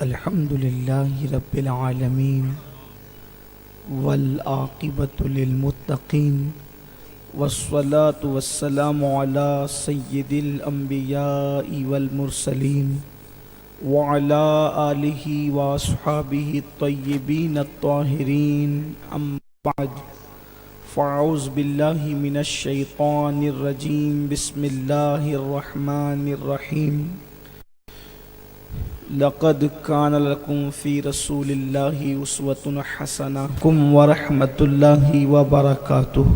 الحمد لله رب العالمين والعاقبة للمتقين والصلاة والسلام على سيد الأنبياء والمرسلين وعلى آله وأصحابه الطيبين الطاهرين أما بعد فأعوذ بالله من الشيطان الرجيم بسم الله الرحمن الرحيم لقد كان لكم في رسول الله أسوة حسنة ورحمة الله وبركاته۔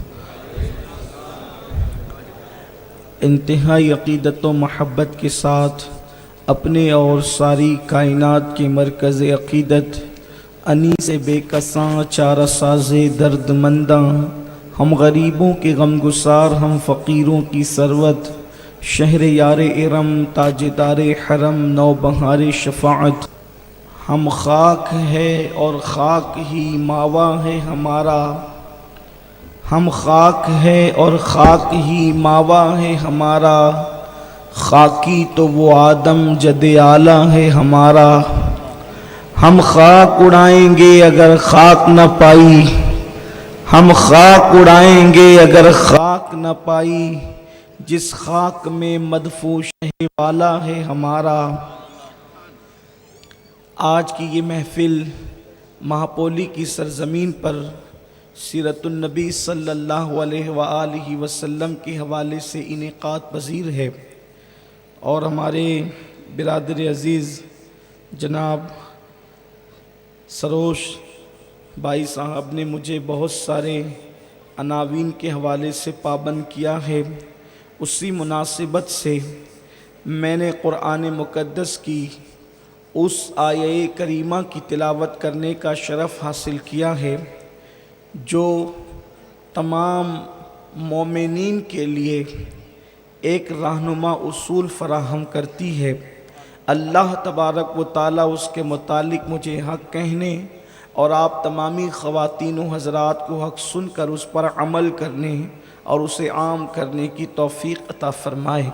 انتہائی عقیدت و محبت کے ساتھ اپنے اور ساری کائنات کے مرکز عقیدت انیس بے کساں چارہ ساز درد منداں، ہم غریبوں کے غم گسار، ہم فقیروں کی ثروت، شہر یار ارم تاجدار حرم نو بہار شفاعت، ہم خاک ہے اور خاک ہی ماوا ہے ہمارا، ہم خاک ہے اور خاک ہی ماوا ہے ہمارا، خاکی تو وہ آدم جد اعلیٰ ہے ہمارا، ہم خاک اڑائیں گے اگر خاک نہ پائی، ہم خاک اڑائیں گے اگر خاک نہ پائی، جس خاک میں مدفون شہ والا ہے ہمارا۔ آج کی یہ محفل مہاپولی کی سرزمین پر سیرت النبی صلی اللہ علیہ وآلہ وسلم کے حوالے سے انعقاد پذیر ہے، اور ہمارے برادر عزیز جناب سروش بھائی صاحب نے مجھے بہت سارے عناوین کے حوالے سے پابند کیا ہے۔ اسی مناسبت سے میں نے قرآن مقدس کی اس آیہ کریمہ کی تلاوت کرنے کا شرف حاصل کیا ہے جو تمام مومنین کے لیے ایک رہنما اصول فراہم کرتی ہے۔ اللہ تبارک و تعالیٰ اس کے متعلق مجھے حق کہنے اور آپ تمامی خواتین و حضرات کو حق سن کر اس پر عمل کرنے اور اسے عام کرنے کی توفیق عطا فرمائے۔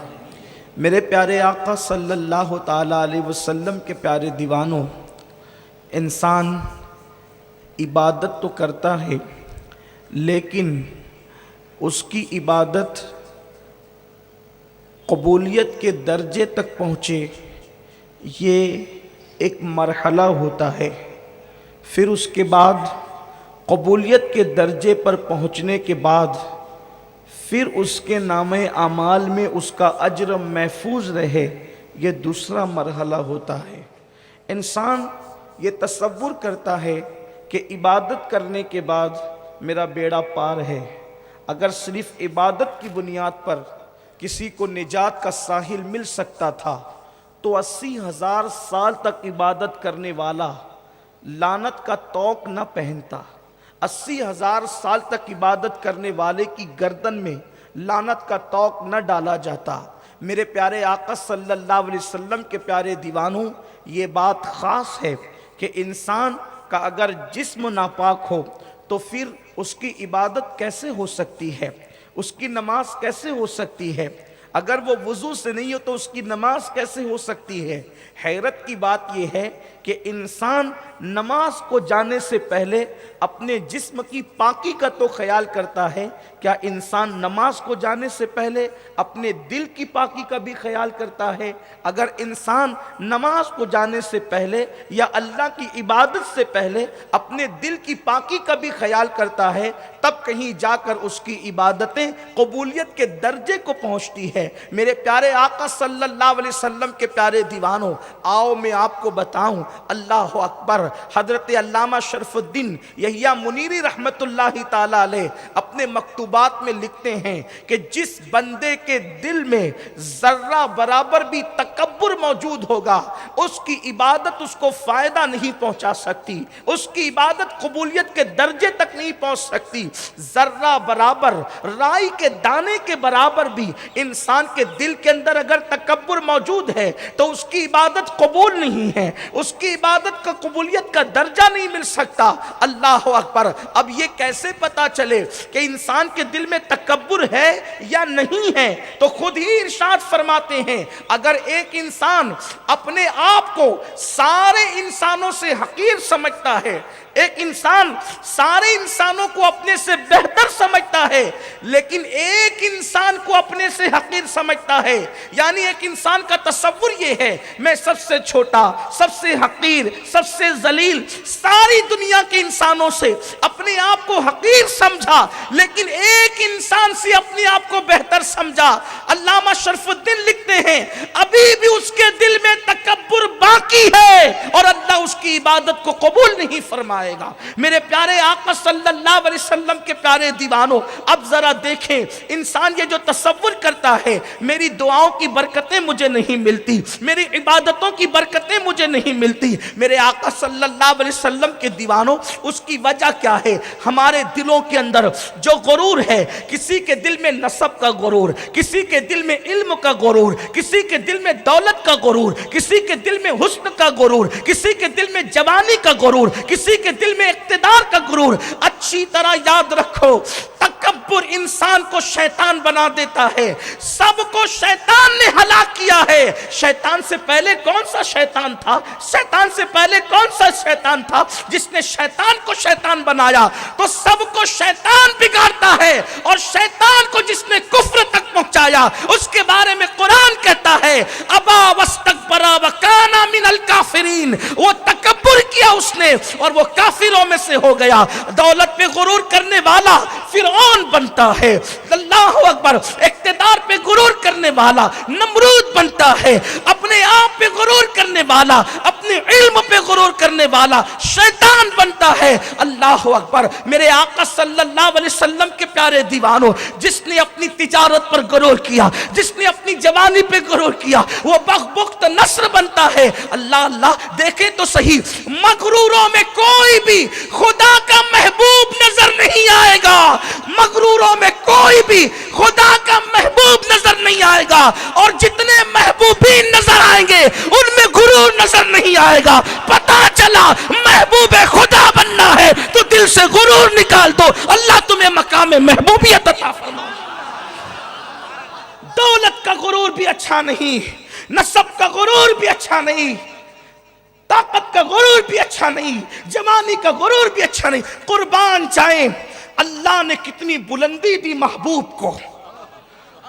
میرے پیارے آقا صلی اللہ تعالیٰ علیہ وسلم کے پیارے دیوانوں، انسان عبادت تو کرتا ہے لیکن اس کی عبادت قبولیت کے درجے تک پہنچے یہ ایک مرحلہ ہوتا ہے۔ پھر اس کے بعد قبولیت کے درجے پر پہنچنے کے بعد پھر اس کے نامہ اعمال میں اس کا اجر محفوظ رہے، یہ دوسرا مرحلہ ہوتا ہے۔ انسان یہ تصور کرتا ہے کہ عبادت کرنے کے بعد میرا بیڑا پار ہے۔ اگر صرف عبادت کی بنیاد پر کسی کو نجات کا ساحل مل سکتا تھا تو 80,000 سال تک عبادت کرنے والا لعنت کا طوق نہ پہنتا۔ 80,000 سال تک عبادت کرنے والے کی گردن میں لعنت کا طوق نہ ڈالا جاتا۔ میرے پیارے آقا صلی اللہ علیہ وسلم کے پیارے دیوانوں، یہ بات خاص ہے کہ انسان کا اگر جسم ناپاک ہو تو پھر اس کی عبادت کیسے ہو سکتی ہے، اس کی نماز کیسے ہو سکتی ہے؟ اگر وہ وضو سے نہیں ہو تو اس کی نماز کیسے ہو سکتی ہے؟ حیرت کی بات یہ ہے کہ انسان نماز کو جانے سے پہلے اپنے جسم کی پاکی کا تو خیال کرتا ہے، کیا انسان نماز کو جانے سے پہلے اپنے دل کی پاکی کا بھی خیال کرتا ہے؟ اگر انسان نماز کو جانے سے پہلے یا اللہ کی عبادت سے پہلے اپنے دل کی پاکی کا بھی خیال کرتا ہے تب کہیں جا کر اس کی عبادتیں قبولیت کے درجے کو پہنچتی ہے۔ میرے پیارے آقا صلی اللہ علیہ وسلم کے پیارے دیوانوں، آؤ میں آپ کو بتاؤں، اللہ اکبر۔ حضرت علامہ شرف الدین یحییٰ منیری رحمت اللہ تعالیٰ علیہ اپنے مکتوبات میں لکھتے ہیں کہ جس بندے کے دل میں ذرہ برابر بھی تکبر موجود ہوگا اس کی عبادت اس کو فائدہ نہیں پہنچا سکتی، اس کی عبادت قبولیت کے درجے تک نہیں پہنچ سکتی۔ ذرہ برابر، رائی کے دانے کے برابر بھی انسان کے دل کے اندر اگر تکبر موجود ہے تو اس کی عبادت قبول نہیں ہے، اس کی عبادت کا قبولیت کا درجہ نہیں مل سکتا۔ اللہ اکبر۔ اب یہ کیسے پتا چلے کہ کہ انسان کے دل میں تکبر ہے یا نہیں ہے، تو خود ہی ارشاد فرماتے ہیں اگر ایک انسان اپنے آپ کو سارے انسانوں سے حقیر سمجھتا ہے، ایک انسان سارے انسانوں کو اپنے سے بہتر سمجھتا ہے، لیکن ایک انسان کو اپنے سے حقیر سمجھتا ہے، یعنی ایک انسان کا تصور یہ ہے میں سب سے چھوٹا، سب سے حقیر، سب سے ذلیل، ساری دنیا کے انسانوں سے اپنے آپ کو حقیر سمجھا، لیکن ایک انسان سے اپنے آپ کو بہتر سمجھا۔ علامہ شرف الدین لکھتے ہیں ابھی بھی اس کے دل میں تکبر باقی ہے اور اللہ اس کی عبادت کو قبول نہیں فرمائے گا۔ میرے پیارے آقا صلی اللہ علیہ وسلم کے پیارے دیوانوں، اب ذرا دیکھیں، انسان یہ جو تصور کرتا ہے میری دعاؤں کی برکتیں مجھے نہیں ملتی، میری عبادتوں کی برکتیں مجھے نہیں ملتی، میرے آقا صلی اللہ علیہ وسلم کے دیوانوں، اس کی وجہ کیا ہے؟ ہمارے دلوں کے اندر جو غرور ہے، کسی کے دل میں نسب کا غرور، کسی کے دل میں علم کا غرور، کسی کے دل میں دولت کا غرور، کسی کے دل میں حسن کا غرور، کسی کے دل میں جوانی کا غرور، کسی کے دل میں اقتدار کا غرور۔ اچھی طرح یاد رکھو، تکبر انسان کو شیطان بنا دیتا ہے، سب کو شیطان نے ہلاک کیا ہے۔ شیطان سے پہلے کون سا شیطان تھا؟ شیطان سے پہلے کون سا شیطان تھا؟ جس نے شیطان کو شیطان بنایا تو سب کو شیطان بگاڑتا ہے، اور شیطان کو جس نے کفر تک پہنچایا اس کے بارے میں قرآن کہتا ہے ابا واستکبر وکان من الکافرین، وہ تکبر کیا اس نے اور وہ کافروں میں سے ہو گیا۔ دولت پہ غرور کرنے والا فرعون بنتا ہے، اللہ اکبر، اقتدار پہ غرور کرنے والا نمرود بنتا ہے، اپنے آپ پہ غرور کرنے والا، اپنے علم پہ غرور کرنے والا شیطان بنتا ہے۔ اللہ اکبر، میرے آقا صلی اللہ علیہ وسلم کے پیارے دیوانوں، جس نے اپنی تجارت پر غرور کیا، جس نے اپنی جوانی پہ غرور کیا، وہ بخت نصر بنتا ہے۔ اللہ اللہ، دیکھیں تو صحیح، مغروروں میں کوئی بھی خدا کا محبوب نظر نہیں آئے گا، مغروروں میں کوئی بھی خدا کا محبوب نظر نہیں آئے گا، اور جتنے محبوبین نظر آئیں گے ان میں غرور نظر نہیں آئے گا۔ پتا چلا محبوب خدا بننا ہے تو دل سے غرور نکال دو، اللہ تمہیں مقام محبوبیت عطا فرمائے۔ دولت کا غرور بھی اچھا نہیں، نسب کا غرور بھی اچھا نہیں، طاقت کا غرور بھی اچھا نہیں، جوانی کا غرور بھی اچھا نہیں۔ قربان جائیں، اللہ نے کتنی بلندی دی محبوب کو،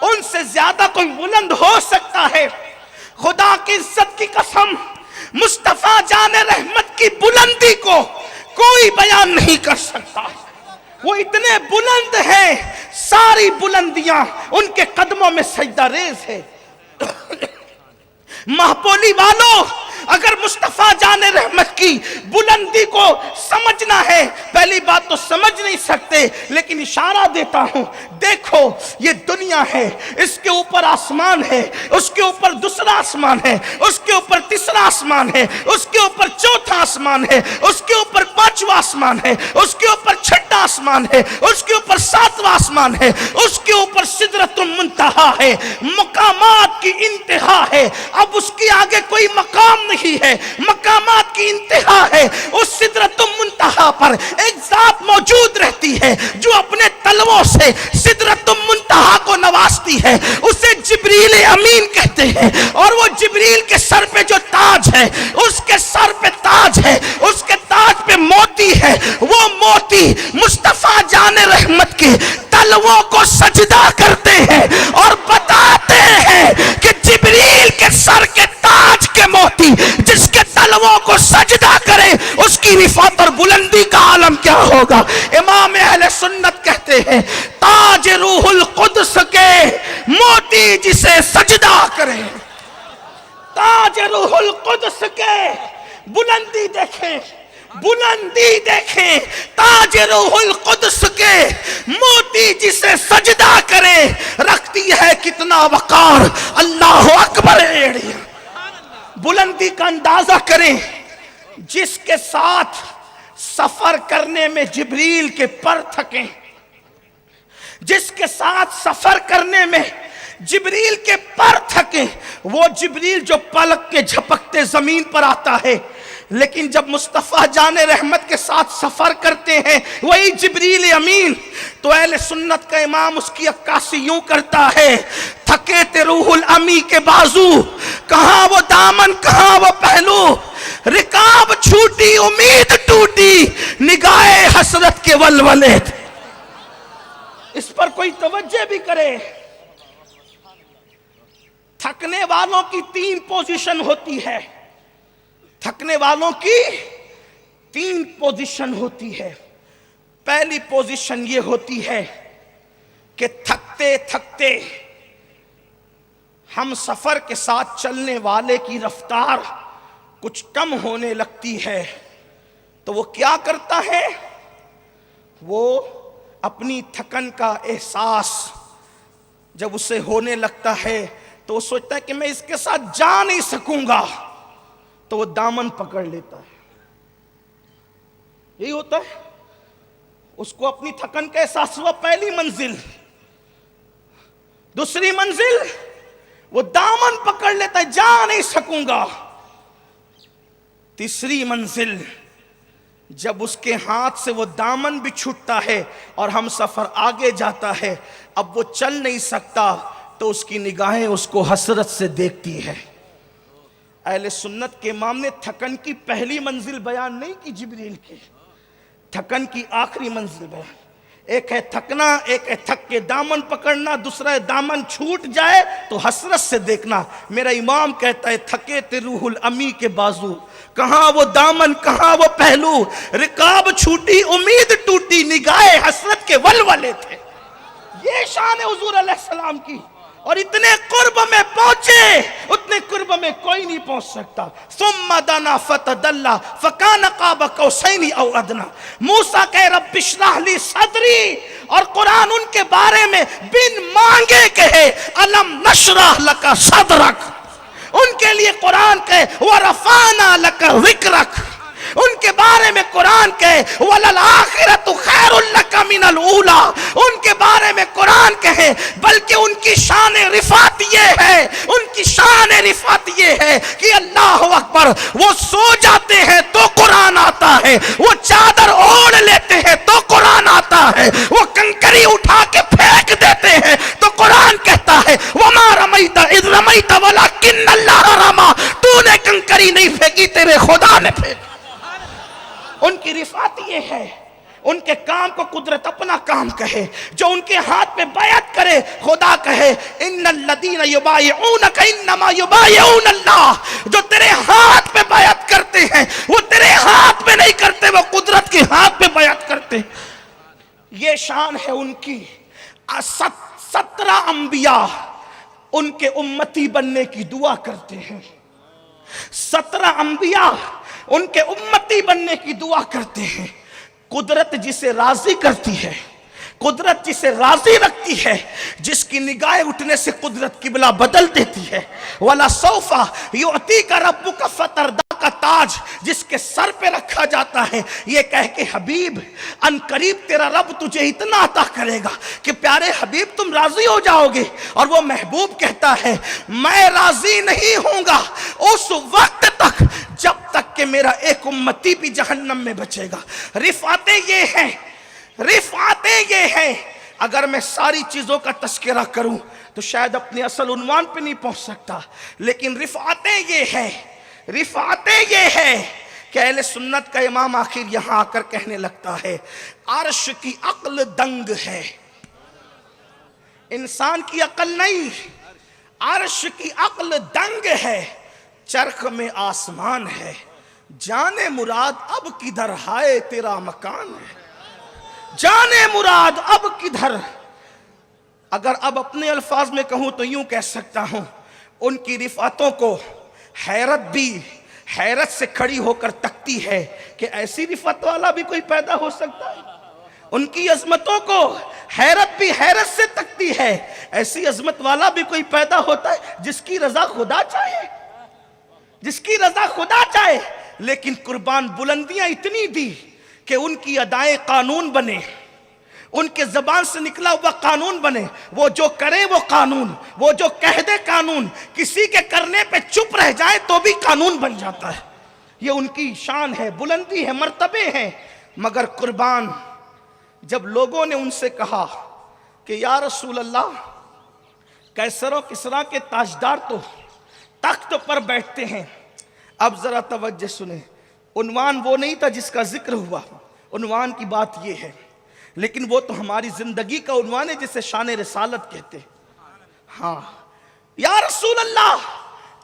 ان سے زیادہ کوئی بلند ہو سکتا ہے؟ خدا کی عزت کی قسم، مصطفیٰ جان رحمت کی بلندی کو کوئی بیان نہیں کر سکتا۔ وہ اتنے بلند ہیں، ساری بلندیاں ان کے قدموں میں سجدہ ریز ہے۔ ماہپولی والوں، اگر مصطفیٰ جان رحمت کی بلندی کو سمجھنا ہے، پہلی بات تو سمجھ نہیں سکتے، لیکن اشارہ دیتا ہوں، دیکھو یہ دنیا ہے، اس کے اوپر آسمان ہے، اس کے اوپر دوسرا آسمان ہے، اس کے اوپر تیسرا آسمان ہے، اس کے اوپر چوتھا آسمان ہے، اس کے اوپر پانچواں آسمان ہے، اس کے اوپر چھٹا آسمان ہے، اس کے اوپر ساتواں آسمان ہے، اس کے اوپر سدرۃ المنتہا ہے، مقامات کی انتہا ہے۔ اب اس کے آگے کوئی مقام نہیں ہے، مقامات کی انتہا ہے۔ اس سدرۃ المنتہا پر ایک ذات موجود رہتی ہے جو اپنے تلووں سے سدرۃ المنتہا کو نوازتی ہے، اسے جبریل امین کہتے ہیں، اور وہ جبریل کے سر پہ جو تاج ہے، اس کے سر پہ تاج ہے، اس کے تاج پہ موتی ہے، وہ موتی مصطفیٰ جان رحمت کے تلووں کو سجدہ کرتے ہیں اور بتاتے ہیں کہ جبریل کے سر کے تاج کے موتی جس کے تلووں کو سجدہ کرے اس کی رفعت اور بلندی کا عالم کیا ہوگا۔ امام اہل سنت کہتے ہیں تاج روح القدس کے موتی جسے سجدہ کرے، تاج روح القدس کے، بلندی دیکھیں، بلندی دیکھیں، تاج روح القدس کے موتی جسے سجدہ کرے، رکھتی ہے کتنا وقار، اللہ اکبر۔ بلندی کا اندازہ کریں، جس کے ساتھ سفر کرنے میں جبریل کے پر تھکیں، جس کے ساتھ سفر کرنے میں جبریل کے پر تھکیں، وہ جبریل جو پلک کے جھپکتے زمین پر آتا ہے، لیکن جب مصطفیٰ جان رحمت کے ساتھ سفر کرتے ہیں وہی جبریل امین، تو اہل سنت کا امام اس کی عکاسی یوں کرتا ہے، تھکے تھے روح الامی کے بازو، کہاں وہ دامن کہاں وہ پہلو، رکاب چھوٹی امید ٹوٹی، نگاہ حسرت کے ولولے تھے۔ اس پر کوئی توجہ بھی کرے، تھکنے والوں کی 3 پوزیشن ہوتی ہے، تھکنے والوں کی 3 پوزیشن ہوتی ہے۔ پہلی پوزیشن یہ ہوتی ہے کہ تھکتے تھکتے ہم سفر کے ساتھ چلنے والے کی رفتار کچھ کم ہونے لگتی ہے، تو وہ کیا کرتا ہے؟ وہ اپنی تھکن کا احساس جب اسے ہونے لگتا ہے تو وہ سوچتا ہے کہ میں اس کے ساتھ جا نہیں سکوں گا، تو وہ دامن پکڑ لیتا ہے۔ یہی ہوتا ہے، اس کو اپنی تھکن کا احساس ہوا، پہلی منزل، دوسری منزل وہ دامن پکڑ لیتا ہے، جا نہیں سکوں گا، تیسری منزل جب اس کے ہاتھ سے وہ دامن بھی چھوٹتا ہے اور ہم سفر آگے جاتا ہے، اب وہ چل نہیں سکتا، تو اس کی نگاہیں اس کو حسرت سے دیکھتی ہے۔ اہل سنت کے امام نے تھکن کی پہلی منزل بیان نہیں کی جبریل کے، تھکن کی آخری منزل بیان، ایک ہے تھکنا، ایک ہے تھک کے دامن پکڑنا، دوسرا ہے دامن چھوٹ جائے تو حسرت سے دیکھنا۔ میرا امام کہتا ہے تھکے تھے روح الامی کے بازو، کہاں وہ دامن کہاں وہ پہلو، رکاب چھوٹی امید ٹوٹی، نگاہ حسرت کے ولولے تھے۔ یہ شان ہے حضور علیہ السلام کی، اور اتنے قرب میں پہنچے، اتنے قرب میں کوئی نہیں پہنچ سکتا۔ ثم دنا فتدلى فكان قاب قوسين او ادنى، موسیٰ کہ رب اشرح لی صدری، اور قرآن ان کے بارے میں بن مانگے کہے الم نشرح لک صدرک، ان کے لیے قرآن کہے ورفعنا لک ذکرک، ان کے بارے میں قرآن کہے وَلَلْآخِرَةُ خَيْرٌ لَكَ مِنَ الْأُولَىٰ، ان کے بارے میں قرآن کہے، بلکہ ان کی شان رفعت یہ ہے، ان کی شان رفعت یہ ہے کہ اللہ اکبر، وہ سو جاتے ہیں تو قرآن آتا ہے، وہ چادر اوڑھ لیتے ہیں تو قرآن آتا ہے، وہ کنکری اٹھا کے پھینک دیتے ہیں تو قرآن کہتا ہے وَمَا رَمَيْتَ إِذْ رَمَيْتَ وَلَكِنَّ اللَّهَ رَمَىٰ، تو نے کنکری نہیں پھینکی، تیرے خدا نے پھینکی۔ ان کی رفعت یہ ہے، ان کے کام کو قدرت اپنا کام کہے، جو ان کے ہاتھ پہ بیعت کرے خدا کہے ان الذین یبایعونک انما یبایعون اللہ، جو تیرے ہاتھ پہ بیعت کرتے ہیں وہ تیرے ہاتھ پہ نہیں کرتے، وہ قدرت کے ہاتھ پہ بیعت کرتے ہیں۔ یہ شان ہے ان کی۔ 17 انبیاء ان کے امتی بننے کی دعا کرتے ہیں، 17 انبیاء ان کے امتی بننے کی دعا کرتے ہیں۔ قدرت جسے راضی کرتی ہے، قدرت جسے راضی رکھتی ہے، جس کی نگاہ اٹھنے سے قدرت قبلہ بدل دیتی ہے، وَلَسَوْفَ يُعْتِيكَ رَبُّكَ فَتَرْضَىٰ کا تاج جس کے سر پہ رکھا جاتا ہے، یہ کہہ کے حبیب ان قریب تیرا رب تجھے اتنا عطا کرے گا کہ پیارے حبیب تم راضی ہو جاؤ گے۔ اور وہ محبوب کہتا ہے میں راضی نہیں ہوں گا اس وقت تک جب تک کہ میرا ایک امتی بھی جہنم میں بچے گا۔ رفعتیں یہ ہیں، رفعتیں یہ ہیں، اگر میں ساری چیزوں کا تذکرہ کروں تو شاید اپنے اصل عنوان پہ نہیں پہنچ سکتا، لیکن رفعتیں یہ ہیں، رفعتیں یہ ہے کہ اہل سنت کا امام آخر یہاں آ کر کہنے لگتا ہے عرش کی عقل دنگ ہے، انسان کی عقل نہیں، عرش کی عقل دنگ ہے، چرخ میں آسمان ہے، جانے مراد اب کدھر ہائے تیرا مکان ہے، جانے مراد اب کدھر۔ اگر اب اپنے الفاظ میں کہوں تو یوں کہہ سکتا ہوں ان کی رفعتوں کو حیرت بھی حیرت سے کھڑی ہو کر تکتی ہے کہ ایسی رفعت والا بھی کوئی پیدا ہو سکتا ہے۔ ان کی عظمتوں کو حیرت بھی حیرت سے تکتی ہے، ایسی عظمت والا بھی کوئی پیدا ہوتا ہے جس کی رضا خدا چاہے، جس کی رضا خدا چاہے۔ لیکن قربان بلندیاں اتنی دی کہ ان کی ادائیں قانون بنے، ان کے زبان سے نکلا ہوا قانون بنے، وہ جو کرے وہ قانون، وہ جو کہہ دے قانون، کسی کے کرنے پہ چپ رہ جائے تو بھی قانون بن جاتا ہے۔ یہ ان کی شان ہے، بلندی ہے، مرتبے ہیں. مگر قربان جب لوگوں نے ان سے کہا کہ یا رسول اللہ کیسر و کسریٰ کے تاجدار تو تخت پر بیٹھتے ہیں. اب ذرا توجہ سنیں، عنوان وہ نہیں تھا جس کا ذکر ہوا، عنوان کی بات یہ ہے، لیکن وہ تو ہماری زندگی کا عنوان ہے جسے شان رسالت کہتے ہیں. ہاں یا رسول اللہ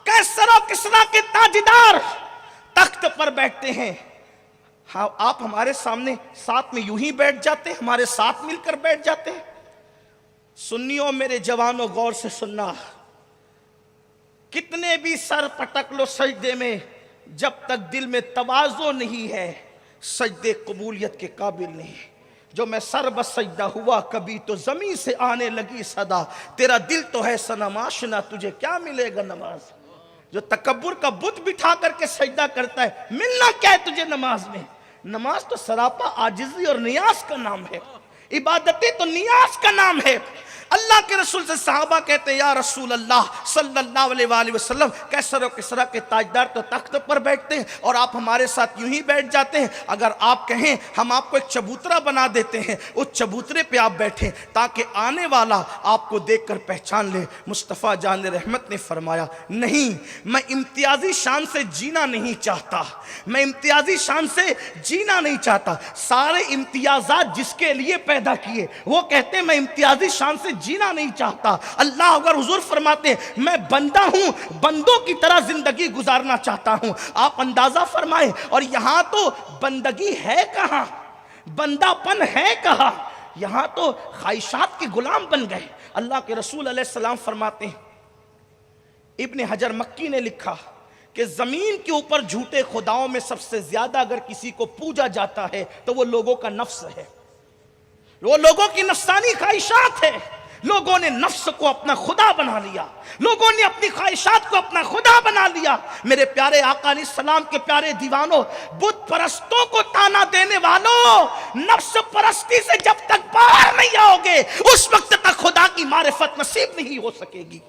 کیسر و کسریٰ کے تاجدار تخت پر بیٹھتے ہیں. ہاں آپ ہمارے سامنے ساتھ میں یوں ہی بیٹھ جاتے، ہمارے ساتھ مل کر بیٹھ جاتے. سنیوں میرے جوانوں غور سے سننا، کتنے بھی سر پٹک لو سجدے میں، جب تک دل میں تواضع نہیں ہے سجدے قبولیت کے قابل نہیں. جو میں سر بس سجدہ ہوا کبھی تو زمین سے آنے لگی صدا، تیرا دل تو ہے صنم آشنا تجھے کیا ملے گا نماز. جو تکبر کا بت بٹھا کر کے سجدہ کرتا ہے، ملنا کیا ہے تجھے نماز میں؟ نماز تو سراپا عاجزی اور نیاز کا نام ہے، عبادتیں تو نیاز کا نام ہے. اللہ کے رسول سے صحابہ کہتے ہیں یا رسول اللہ صلی اللہ علیہ وآلہ وسلم کیسر و کسریٰ کے تاجدار تو تخت پر بیٹھتے ہیں اور آپ ہمارے ساتھ یوں ہی بیٹھ جاتے ہیں. اگر آپ کہیں ہم آپ کو ایک چبوترا بنا دیتے ہیں، اس چبوترے پہ آپ بیٹھیں تاکہ آنے والا آپ کو دیکھ کر پہچان لے. مصطفیٰ جان رحمت نے فرمایا نہیں، میں امتیازی شان سے جینا نہیں چاہتا، میں امتیازی شان سے جینا نہیں چاہتا. سارے امتیازات جس کے لیے پیدا کیے وہ کہتے ہیں میں امتیازی شان سے جینا نہیں چاہتا. اللہ اگر حضور فرماتے ہیں میں بندہ ہوں، بندوں کی طرح زندگی گزارنا چاہتا ہوں. آپ اندازہ فرمائیں، اور یہاں تو بندگی ہے کہاں، بندہ پن ہے کہاں، یہاں تو خواہشات کے غلام بن گئے. اللہ کے رسول علیہ السلام فرماتے ہیں، ابن حجر مکی نے لکھا کہ زمین کے اوپر جھوٹے خداؤں میں سب سے زیادہ اگر کسی کو پوجا جاتا ہے تو وہ لوگوں کا نفس ہے، وہ لوگوں کی نفسانی خواہشات ہے. لوگوں نے نفس کو اپنا خدا بنا لیا، لوگوں نے اپنی خواہشات کو اپنا خدا بنا لیا. میرے پیارے آقا علیہ السلام کے پیارے دیوانوں، بت پرستوں کو تانا دینے والوں، نفس پرستی سے جب تک باہر نہیں آؤ گے اس وقت تک خدا کی معرفت نصیب نہیں ہو سکے گی.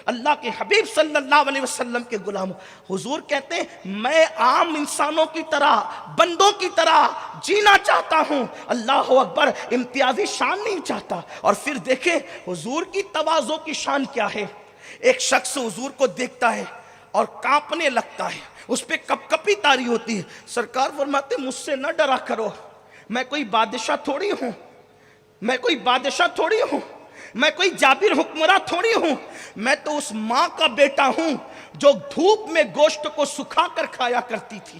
اللہ کے حبیب صلی اللہ علیہ وسلم کے غلام حضور کہتے ہیں میں عام انسانوں کی طرح، بندوں کی طرح جینا چاہتا ہوں. اللہ اکبر، امتیازی شان نہیں چاہتا. اور پھر دیکھیں حضور کی تواضع کی شان کیا ہے. ایک شخص حضور کو دیکھتا ہے اور کانپنے لگتا ہے، اس پہ کپ کپی طاری ہوتی ہے. سرکار فرماتے مجھ سے نہ ڈرا کرو، میں کوئی بادشاہ تھوڑی ہوں، میں کوئی بادشاہ تھوڑی ہوں، میں کوئی جابر حکمراں تھوڑی ہوں، میں تو اس ماں کا بیٹا ہوں جو دھوپ میں گوشت کو سکھا کر کھایا کرتی تھی.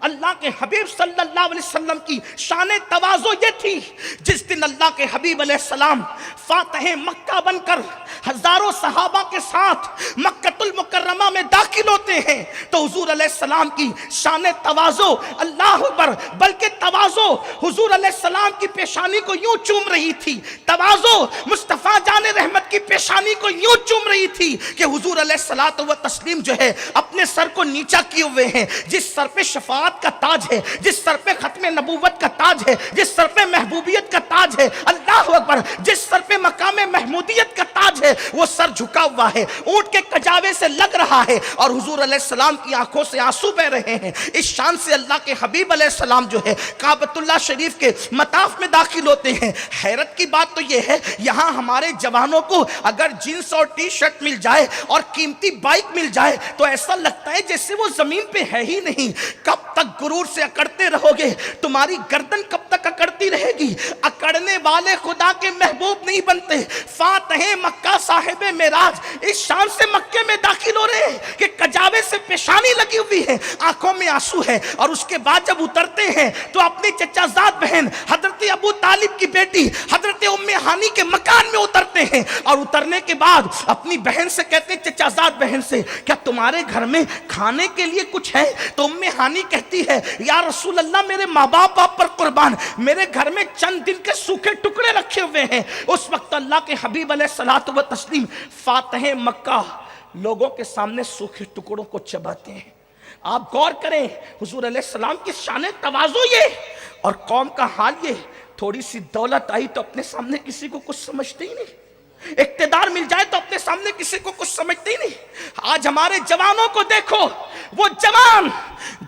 اللہ کے حبیب صلی اللہ علیہ وسلم کی شان تواضع یہ تھی. جس دن اللہ کے حبیب علیہ السلام فاتح مکہ بن کر ہزاروں صحابہ کے ساتھ مکہ المکرمہ میں داخل ہوتے ہیں تو حضور علیہ السلام کی شان تواضع، اللہ اکبر، بلکہ تواضع حضور علیہ السلام کی پیشانی کو یوں چوم رہی تھی، تواضع مصطفیٰ جان رحمت کی پیشانی کو یوں چوم رہی تھی کہ حضور علیہ الصلوۃ والتسلیم جو ہے اپنے سر کو نیچا کیے ہوئے ہیں. جس سر پہ شفاعت کا تاج ہے، جس سر پہ ختم نبوت کا تاج ہے، جس سر پہ محبوبیت کا تاج ہے، اللہ اکبر، جس سر پہ مقام محمودیت کا تاج ہے، وہ سر جھکا ہوا ہے، اونٹ کے کجاوے سے لگ رہا ہے اور حضور علیہ السلام کی آنکھوں سے آنسو بہ رہے ہیں. اس شان سے اللہ کے حبیب علیہ السلام جو ہے کعبۃ اللہ شریف کے مطاف میں داخل ہوتے ہیں. حیرت کی بات تو یہ ہے یہاں ہمارے جوانوں کو اگر جینس اور ٹی شرٹ مل جائے اور قیمتی بائک مل جائے تو ایسا لگتا ہے جیسے وہ زمین پہ ہے ہی نہیں. کب تک غرور سے اکڑتے رہو گے؟ تمہاری گردن کب تک اکڑتی رہے گی؟ اکڑنے والے خدا کے محبوب نہیں بنتے. فاتح مکہ صاحب معراج اس شان سے مکے میں داخل ہو رہے ہیں کہ کجاوے سے پیشانی لگی ہوئی ہے، آنکھوں میں آنسو ہے. اور اس کے بعد جب اترتے ہیں تو اپنی چچا زاد بہن حضرت ابو طالب کی بیٹی حضرت ام ہانی کے مکان میں اترتے ہیں اور اترنے کے بعد اپنی بہن سے کہتے ہیں، چچا زاد بہن سے، کیا تمہارے گھر میں کھانے کے لیے کچھ ہے؟ تو ام ہانی کہتی ہے یا رسول اللہ میرے ماں باپ آپ پر قربان، میرے گھر میں چند دن کے سوکھے ٹکڑے رکھے ہوئے ہیں. اس وقت اللہ کے حبیب علیہ الصلوۃ والتسلیم فاتح مکہ لوگوں کے سامنے سوکھے ٹکڑوں کو چباتے ہیں. آپ غور کریں حضور علیہ السلام کی شان تواضع یہ اور قوم کا حال یہ. تھوڑی سی دولت آئی تو اپنے سامنے کسی کو کچھ سمجھتے ہی نہیں. اقتدار مل جائے تو اپنے سامنے کسی کو کچھ سمجھتے ہی نہیں۔ آج ہمارے جوانوں کو دیکھو، وہ جوان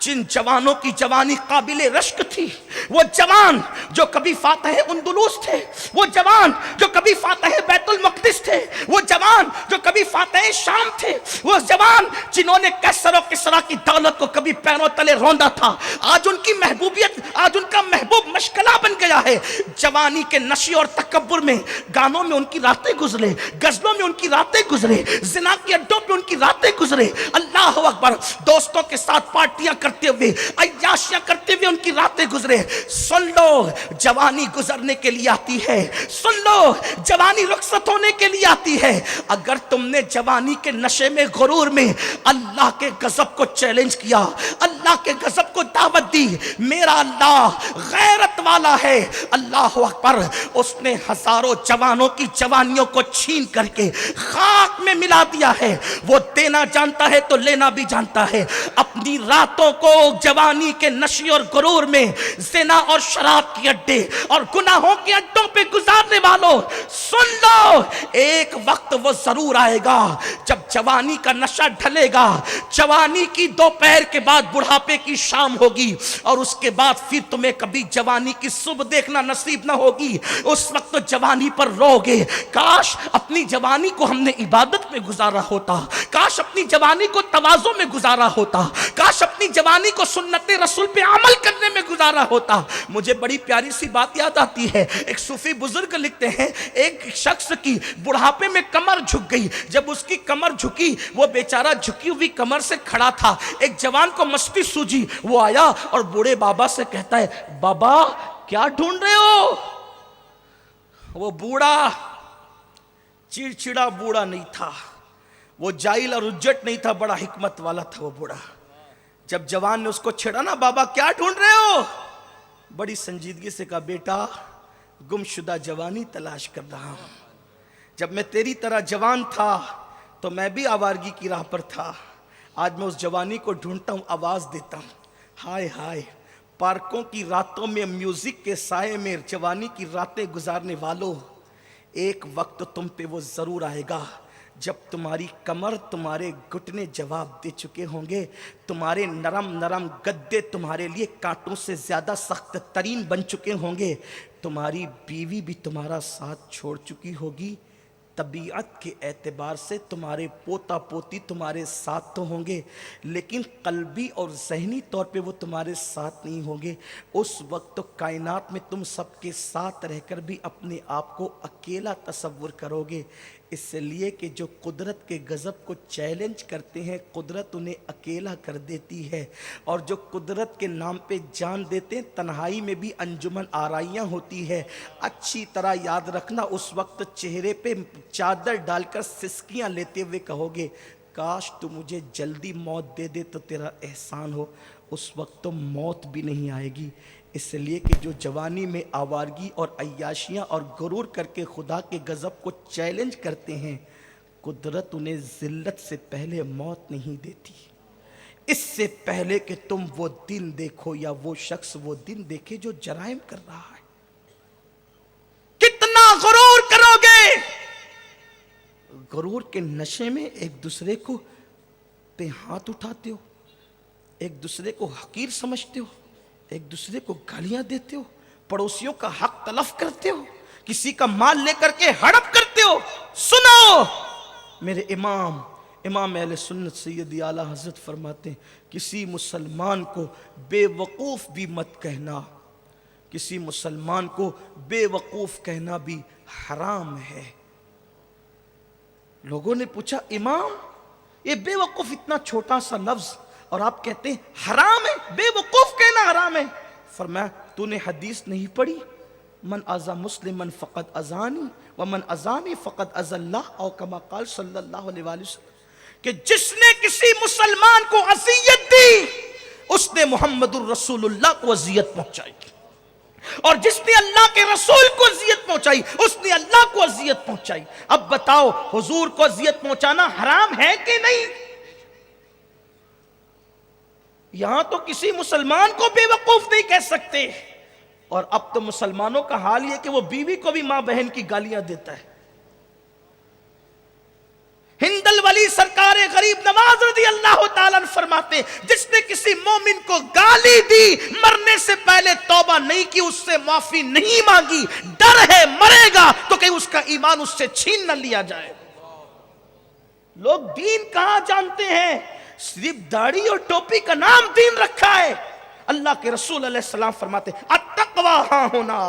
جن جوانوں کی جوانی قابل رشک تھی، وہ جوان جو کبھی فاتح اندلس تھے، وہ جوان جو کبھی فاتح بیت المقدس تھے، وہ جوان جو کبھی فاتح شام تھے، وہ جوان جنہوں نے کیسر و کسریٰ کی دولت کو کبھی پیروں تلے روندا تھا، آج ان کی محبوبیت، آج ان کا محبوب مشغلہ بن گیا ہے۔ جوانی کے نشے اور تکبر میں گانوں میں ان کی راتیں گزرے، غزلوں میں ان کی راتیں گزرے، زنا کے اڈوں پہ ان کی راتیں گزرے، اللہ اکبر، دوستوں کے ساتھ پارٹیاں کرتے ہوئے، عیاشیاں کرتے ہوئے ان کی راتیں گزرے۔ سن لو، جوانی گزرنے کے لیے آتی ہے، سن لو، جوانی رخصت ہونے کے لیے آتی ہے۔ اگر تم نے جوانی کے نشے میں، غرور میں اللہ کے غضب کو چیلنج کیا، اللہ کے غضب کو دعوت دی، میرا اللہ غیرت والا ہے، اللہ اکبر، اس نے ہزاروں جوانوں کی جوانیوں کو چھین کر کے خاک میں ملا دیا ہے۔ وہ دینا جانتا ہے تو لینا بھی جانتا ہے۔ اپنی راتوں کو جوانی کے نشے اور غرور میں زنا اور شراب کے اڈے اور گناہوں کے اڈوں پہ گزارنے والوں، سن لو، ایک وقت وہ ضرور آئے گا جب جوانی کا نشہ ڈھلے گا، جوانی کی دوپہر کے بعد بڑھاپے کی شام ہوگی، اور اس کے بعد پھر تمہیں کبھی جوانی کی صبح دیکھنا نصیب نہ ہوگی۔ اس وقت تو جوانی پر رو گے، کاش اپنی جوانی کو ہم نے عبادت میں گزارا ہوتا، کاش اپنی جوانی کو تواضع میں گزارا ہوتا، کاش اپنی جوانی کو سنت رسول پہ عمل کرنے میں گزارا ہوتا۔ مجھے بڑی پیاری سی بات یاد آتی ہے، ایک صوفی بزرگ لکھتے ہیں، ایک شخص کی بڑھاپے میں کمر جھک گئی، جب اس کی کمر جھکی، وہ بیچارہ جھکی ہوئی کمر سے کھڑا تھا، ایک جوان کو مستی سوجی، وہ آیا اور بوڑھے بابا سے کہتا ہے، بابا کیا ڈھونڈ رہے ہو؟ وہ بوڑھا چڑچڑا بوڑھا نہیں تھا، وہ جاہل اور رجٹ نہیں تھا، بڑا حکمت والا تھا وہ بوڑھا۔ جب جوان نے اس کو چھیڑا نا، بابا کیا ڈھونڈ رہے ہو؟ بڑی سنجیدگی سے کہا، بیٹا گمشدہ جوانی تلاش کر رہا ہوں۔ جب میں تیری طرح جوان تھا تو میں بھی آوارگی کی راہ پر تھا، آج میں اس جوانی کو ڈھونڈتا ہوں، آواز دیتا ہوں۔ ہائے ہائے، پارکوں کی راتوں میں میوزک کے سائے میں جوانی کی راتیں گزارنے والوں، ایک وقت تم پہ وہ ضرور آئے گا جب تمہاری کمر، تمہارے گھٹنے جواب دے چکے ہوں گے، تمہارے نرم نرم گدے تمہارے لیے کانٹوں سے زیادہ سخت ترین بن چکے ہوں گے، تمہاری بیوی بھی تمہارا ساتھ چھوڑ چکی ہوگی، طبیعت کے اعتبار سے تمہارے پوتا پوتی تمہارے ساتھ تو ہوں گے، لیکن قلبی اور ذہنی طور پہ وہ تمہارے ساتھ نہیں ہوں گے۔ اس وقت تو کائنات میں تم سب کے ساتھ رہ کر بھی اپنے آپ کو اکیلا تصور کرو گے، اس لیے کہ جو قدرت کے غضب کو چیلنج کرتے ہیں، قدرت انہیں اکیلا کر دیتی ہے، اور جو قدرت کے نام پہ جان دیتے ہیں، تنہائی میں بھی انجمن آرائیاں ہوتی ہے۔ اچھی طرح یاد رکھنا، اس وقت چہرے پہ چادر ڈال کر سسکیاں لیتے ہوئے کہو گے، کاش تو مجھے جلدی موت دے دے تو تیرا احسان ہو۔ اس وقت تو موت بھی نہیں آئے گی، اس لیے کہ جو جوانی میں آوارگی اور عیاشیاں اور غرور کر کے خدا کے غضب کو چیلنج کرتے ہیں، قدرت انہیں ذلت سے پہلے موت نہیں دیتی۔ اس سے پہلے کہ تم وہ دن دیکھو یا وہ شخص وہ دن دیکھے جو جرائم کر رہا ہے، کتنا غرور کرو گے؟ غرور کے نشے میں ایک دوسرے کو پہ ہاتھ اٹھاتے ہو، ایک دوسرے کو حقیر سمجھتے ہو، ایک دوسرے کو گالیاں دیتے ہو، پڑوسیوں کا حق تلف کرتے ہو، کسی کا مال لے کر کے ہڑپ کرتے ہو۔ سنو، میرے امام اہل سنت سیدی اعلیٰ حضرت فرماتے ہیں، کسی مسلمان کو بے وقوف بھی مت کہنا، کسی مسلمان کو بے وقوف کہنا بھی حرام ہے۔ لوگوں نے پوچھا، امام یہ بے وقوف اتنا چھوٹا سا لفظ اور آپ کہتے ہیں حرام ہے، بے وقوف کہنا حرام ہے؟ فرمایا، تو نے حدیث نہیں پڑھی، من اذا مسلمن فقد اذانی ومن اذانی فقد اذى اللہ، او کما قال صلی اللہ علیہ وآلہ وسلم، کہ جس نے کسی مسلمان کو اذیت دی اس نے محمد الرسول اللہ کو اذیت پہنچائی، اور جس نے اللہ کے رسول کو اذیت پہنچائی اس نے اللہ کو اذیت پہنچائی۔ اب بتاؤ، حضور کو اذیت پہنچانا حرام ہے کہ نہیں؟ یہاں تو کسی مسلمان کو بے وقوف نہیں کہہ سکتے، اور اب تو مسلمانوں کا حال یہ کہ وہ بیوی کو بھی ماں بہن کی گالیاں دیتا ہے۔ پیارے غریب نواز رضی اللہ تعالیٰ عنہ فرماتے ہیں جس نے کسی مومن کو گالی دی مرنے سے پہلے توبہ نہیں کی، اس سے معافی نہیں مانگی، ڈر ہے مرے گا تو کہ اس کا ایمان اس سے چھین نہ لیا جائے۔ لوگ دین کہاں جانتے ہیں، صرف داڑھی اور ٹوپی کا نام دین رکھا ہے۔ اللہ کے رسول علیہ السلام فرماتے ہیں التقوی ہاں ہونا۔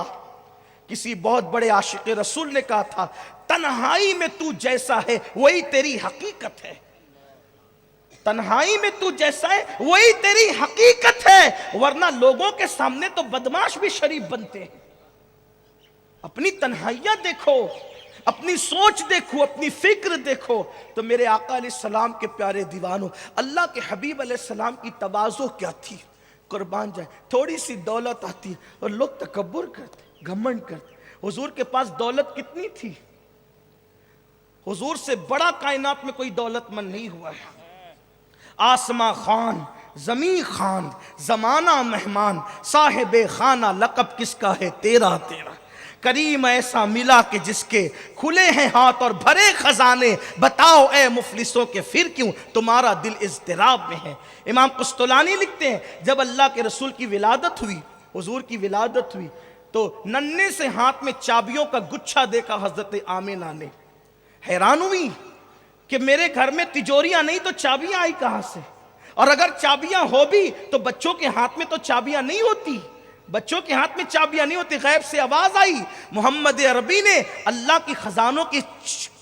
کسی بہت بڑے عاشق رسول نے کہا تھا تنہائی میں تو جیسا ہے وہی تیری حقیقت ہے، تنہائی میں تو جیسا ہے وہی تیری حقیقت ہے، ورنہ لوگوں کے سامنے تو بدماش بھی شریف بنتے ہیں۔ اپنی تنہائیاں دیکھو، اپنی سوچ دیکھو، اپنی فکر دیکھو۔ تو میرے آقا علیہ السلام کے پیارے دیوانوں، اللہ کے حبیب علیہ السلام کی تواضع کیا تھی، قربان جائے۔ تھوڑی سی دولت آتی اور لوگ تکبر کرتے، گھمنڈ کرتے۔ حضور کے پاس دولت کتنی تھی؟ حضور سے بڑا کائنات میں کوئی دولت مند نہیں ہوا ہے۔ آسماں خان، زمین خان، زمانہ مہمان، صاحب خانہ لقب کس کا ہے تیرا تیرا۔ کریم ایسا ملا کہ جس کے کھلے ہیں ہاتھ اور بھرے خزانے، بتاؤ اے مفلسوں کے پھر کیوں تمہارا دل اضطراب میں ہے۔ امام قسطلانی لکھتے ہیں جب اللہ کے رسول کی ولادت ہوئی، حضور کی ولادت ہوئی، تو ننھے سے ہاتھ میں چابیوں کا گچھا دیکھا حضرت آمنہ نے، حیران ہوئی کہ میرے گھر میں تجوریاں نہیں تو چابیاں آئی کہاں سے، اور اگر چابیاں ہو بھی تو بچوں کے ہاتھ میں تو چابیاں نہیں ہوتی، بچوں کے ہاتھ میں چابیاں نہیں ہوتی۔ غیب سے آواز آئی محمد عربی نے اللہ کی خزانوں کی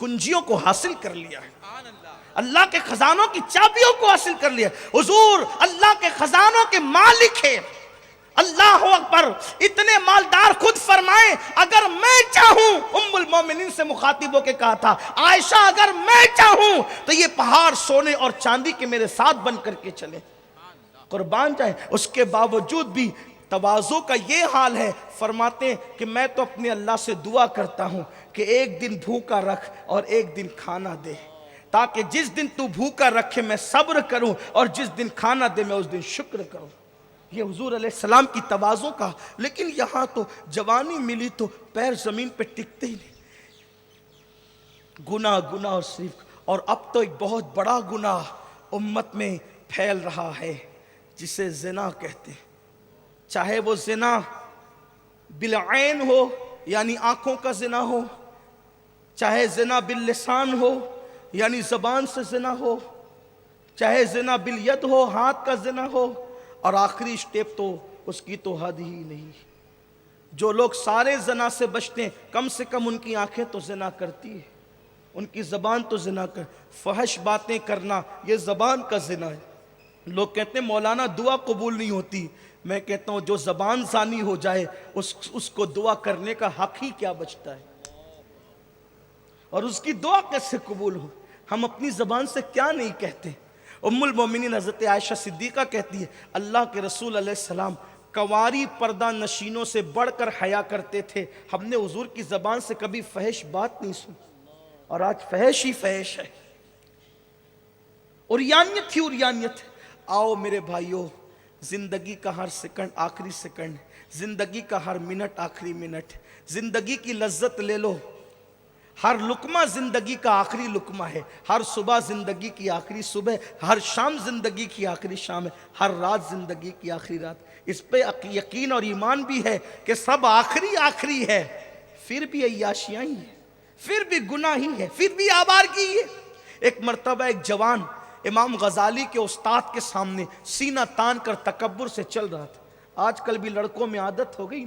کنجیوں کو حاصل کر لیا ہے، اللہ کے خزانوں کی چابیوں کو حاصل کر لیا۔ حضور اللہ کے خزانوں کے مالک ہے، اللہ اکبر۔ اتنے مالدار خود فرمائیں اگر میں چاہوں، ام المومنین سے مخاطب ہو کے کہا تھا عائشہ اگر میں چاہوں تو یہ پہاڑ سونے اور چاندی کے میرے ساتھ بن کر کے چلے، قربان جائیں۔ اس کے باوجود بھی تواضع کا یہ حال ہے، فرماتے ہیں کہ میں تو اپنے اللہ سے دعا کرتا ہوں کہ ایک دن بھوکا رکھ اور ایک دن کھانا دے، تاکہ جس دن تو بھوکا رکھے میں صبر کروں اور جس دن کھانا دے میں اس دن شکر کروں۔ یہ حضور علیہ السلام کی تواضع کا۔ لیکن یہاں تو جوانی ملی تو پیر زمین پہ ٹکتے ہی نہیں، گناہ گناہ اور صرف۔ اور اب تو ایک بہت بڑا گناہ امت میں پھیل رہا ہے جسے زنا کہتے ہیں، چاہے وہ زنا بالعین ہو یعنی آنکھوں کا زنا ہو، چاہے زنا باللسان ہو یعنی زبان سے زنا ہو، چاہے زنا بالید ہو ہاتھ کا زنا ہو، اور آخری سٹیپ تو اس کی تو حد ہی نہیں۔ جو لوگ سارے زنا سے بچتے ہیں کم سے کم ان کی آنکھیں تو زنا کرتی ہے، ان کی زبان تو زنا کر، فحش باتیں کرنا یہ زبان کا زنا ہے۔ لوگ کہتے ہیں مولانا دعا قبول نہیں ہوتی، میں کہتا ہوں جو زبان زانی ہو جائے اس کو دعا کرنے کا حق ہی کیا بچتا ہے، اور اس کی دعا کیسے قبول ہو؟ ہم اپنی زبان سے کیا نہیں کہتے۔ ام المومنین حضرت عائشہ صدیقہ کہتی ہے اللہ کے رسول علیہ السلام کنواری پردہ نشینوں سے بڑھ کر حیا کرتے تھے، ہم نے حضور کی زبان سے کبھی فحش بات نہیں سنی، اور آج فحش ہی فحش ہے، عریانیت ہی عریانیت ہے۔ آؤ میرے بھائیو، زندگی کا ہر سیکنڈ آخری سیکنڈ، زندگی کا ہر منٹ آخری منٹ، زندگی کی لذت لے لو۔ ہر لقمہ زندگی کا آخری لقمہ ہے، ہر صبح زندگی کی آخری صبح، ہر شام زندگی کی آخری شام ہے، ہر رات زندگی کی آخری رات۔ اس پہ یقین اور ایمان بھی ہے کہ سب آخری آخری ہے، پھر بھی عیاشیاں ہی ہے، پھر بھی گناہ ہی ہے، پھر بھی آوارگی ہے۔ ایک مرتبہ ایک جوان امام غزالی کے استاد کے سامنے سینہ تان کر تکبر سے چل رہا تھا۔ آج کل بھی لڑکوں میں عادت ہو گئی،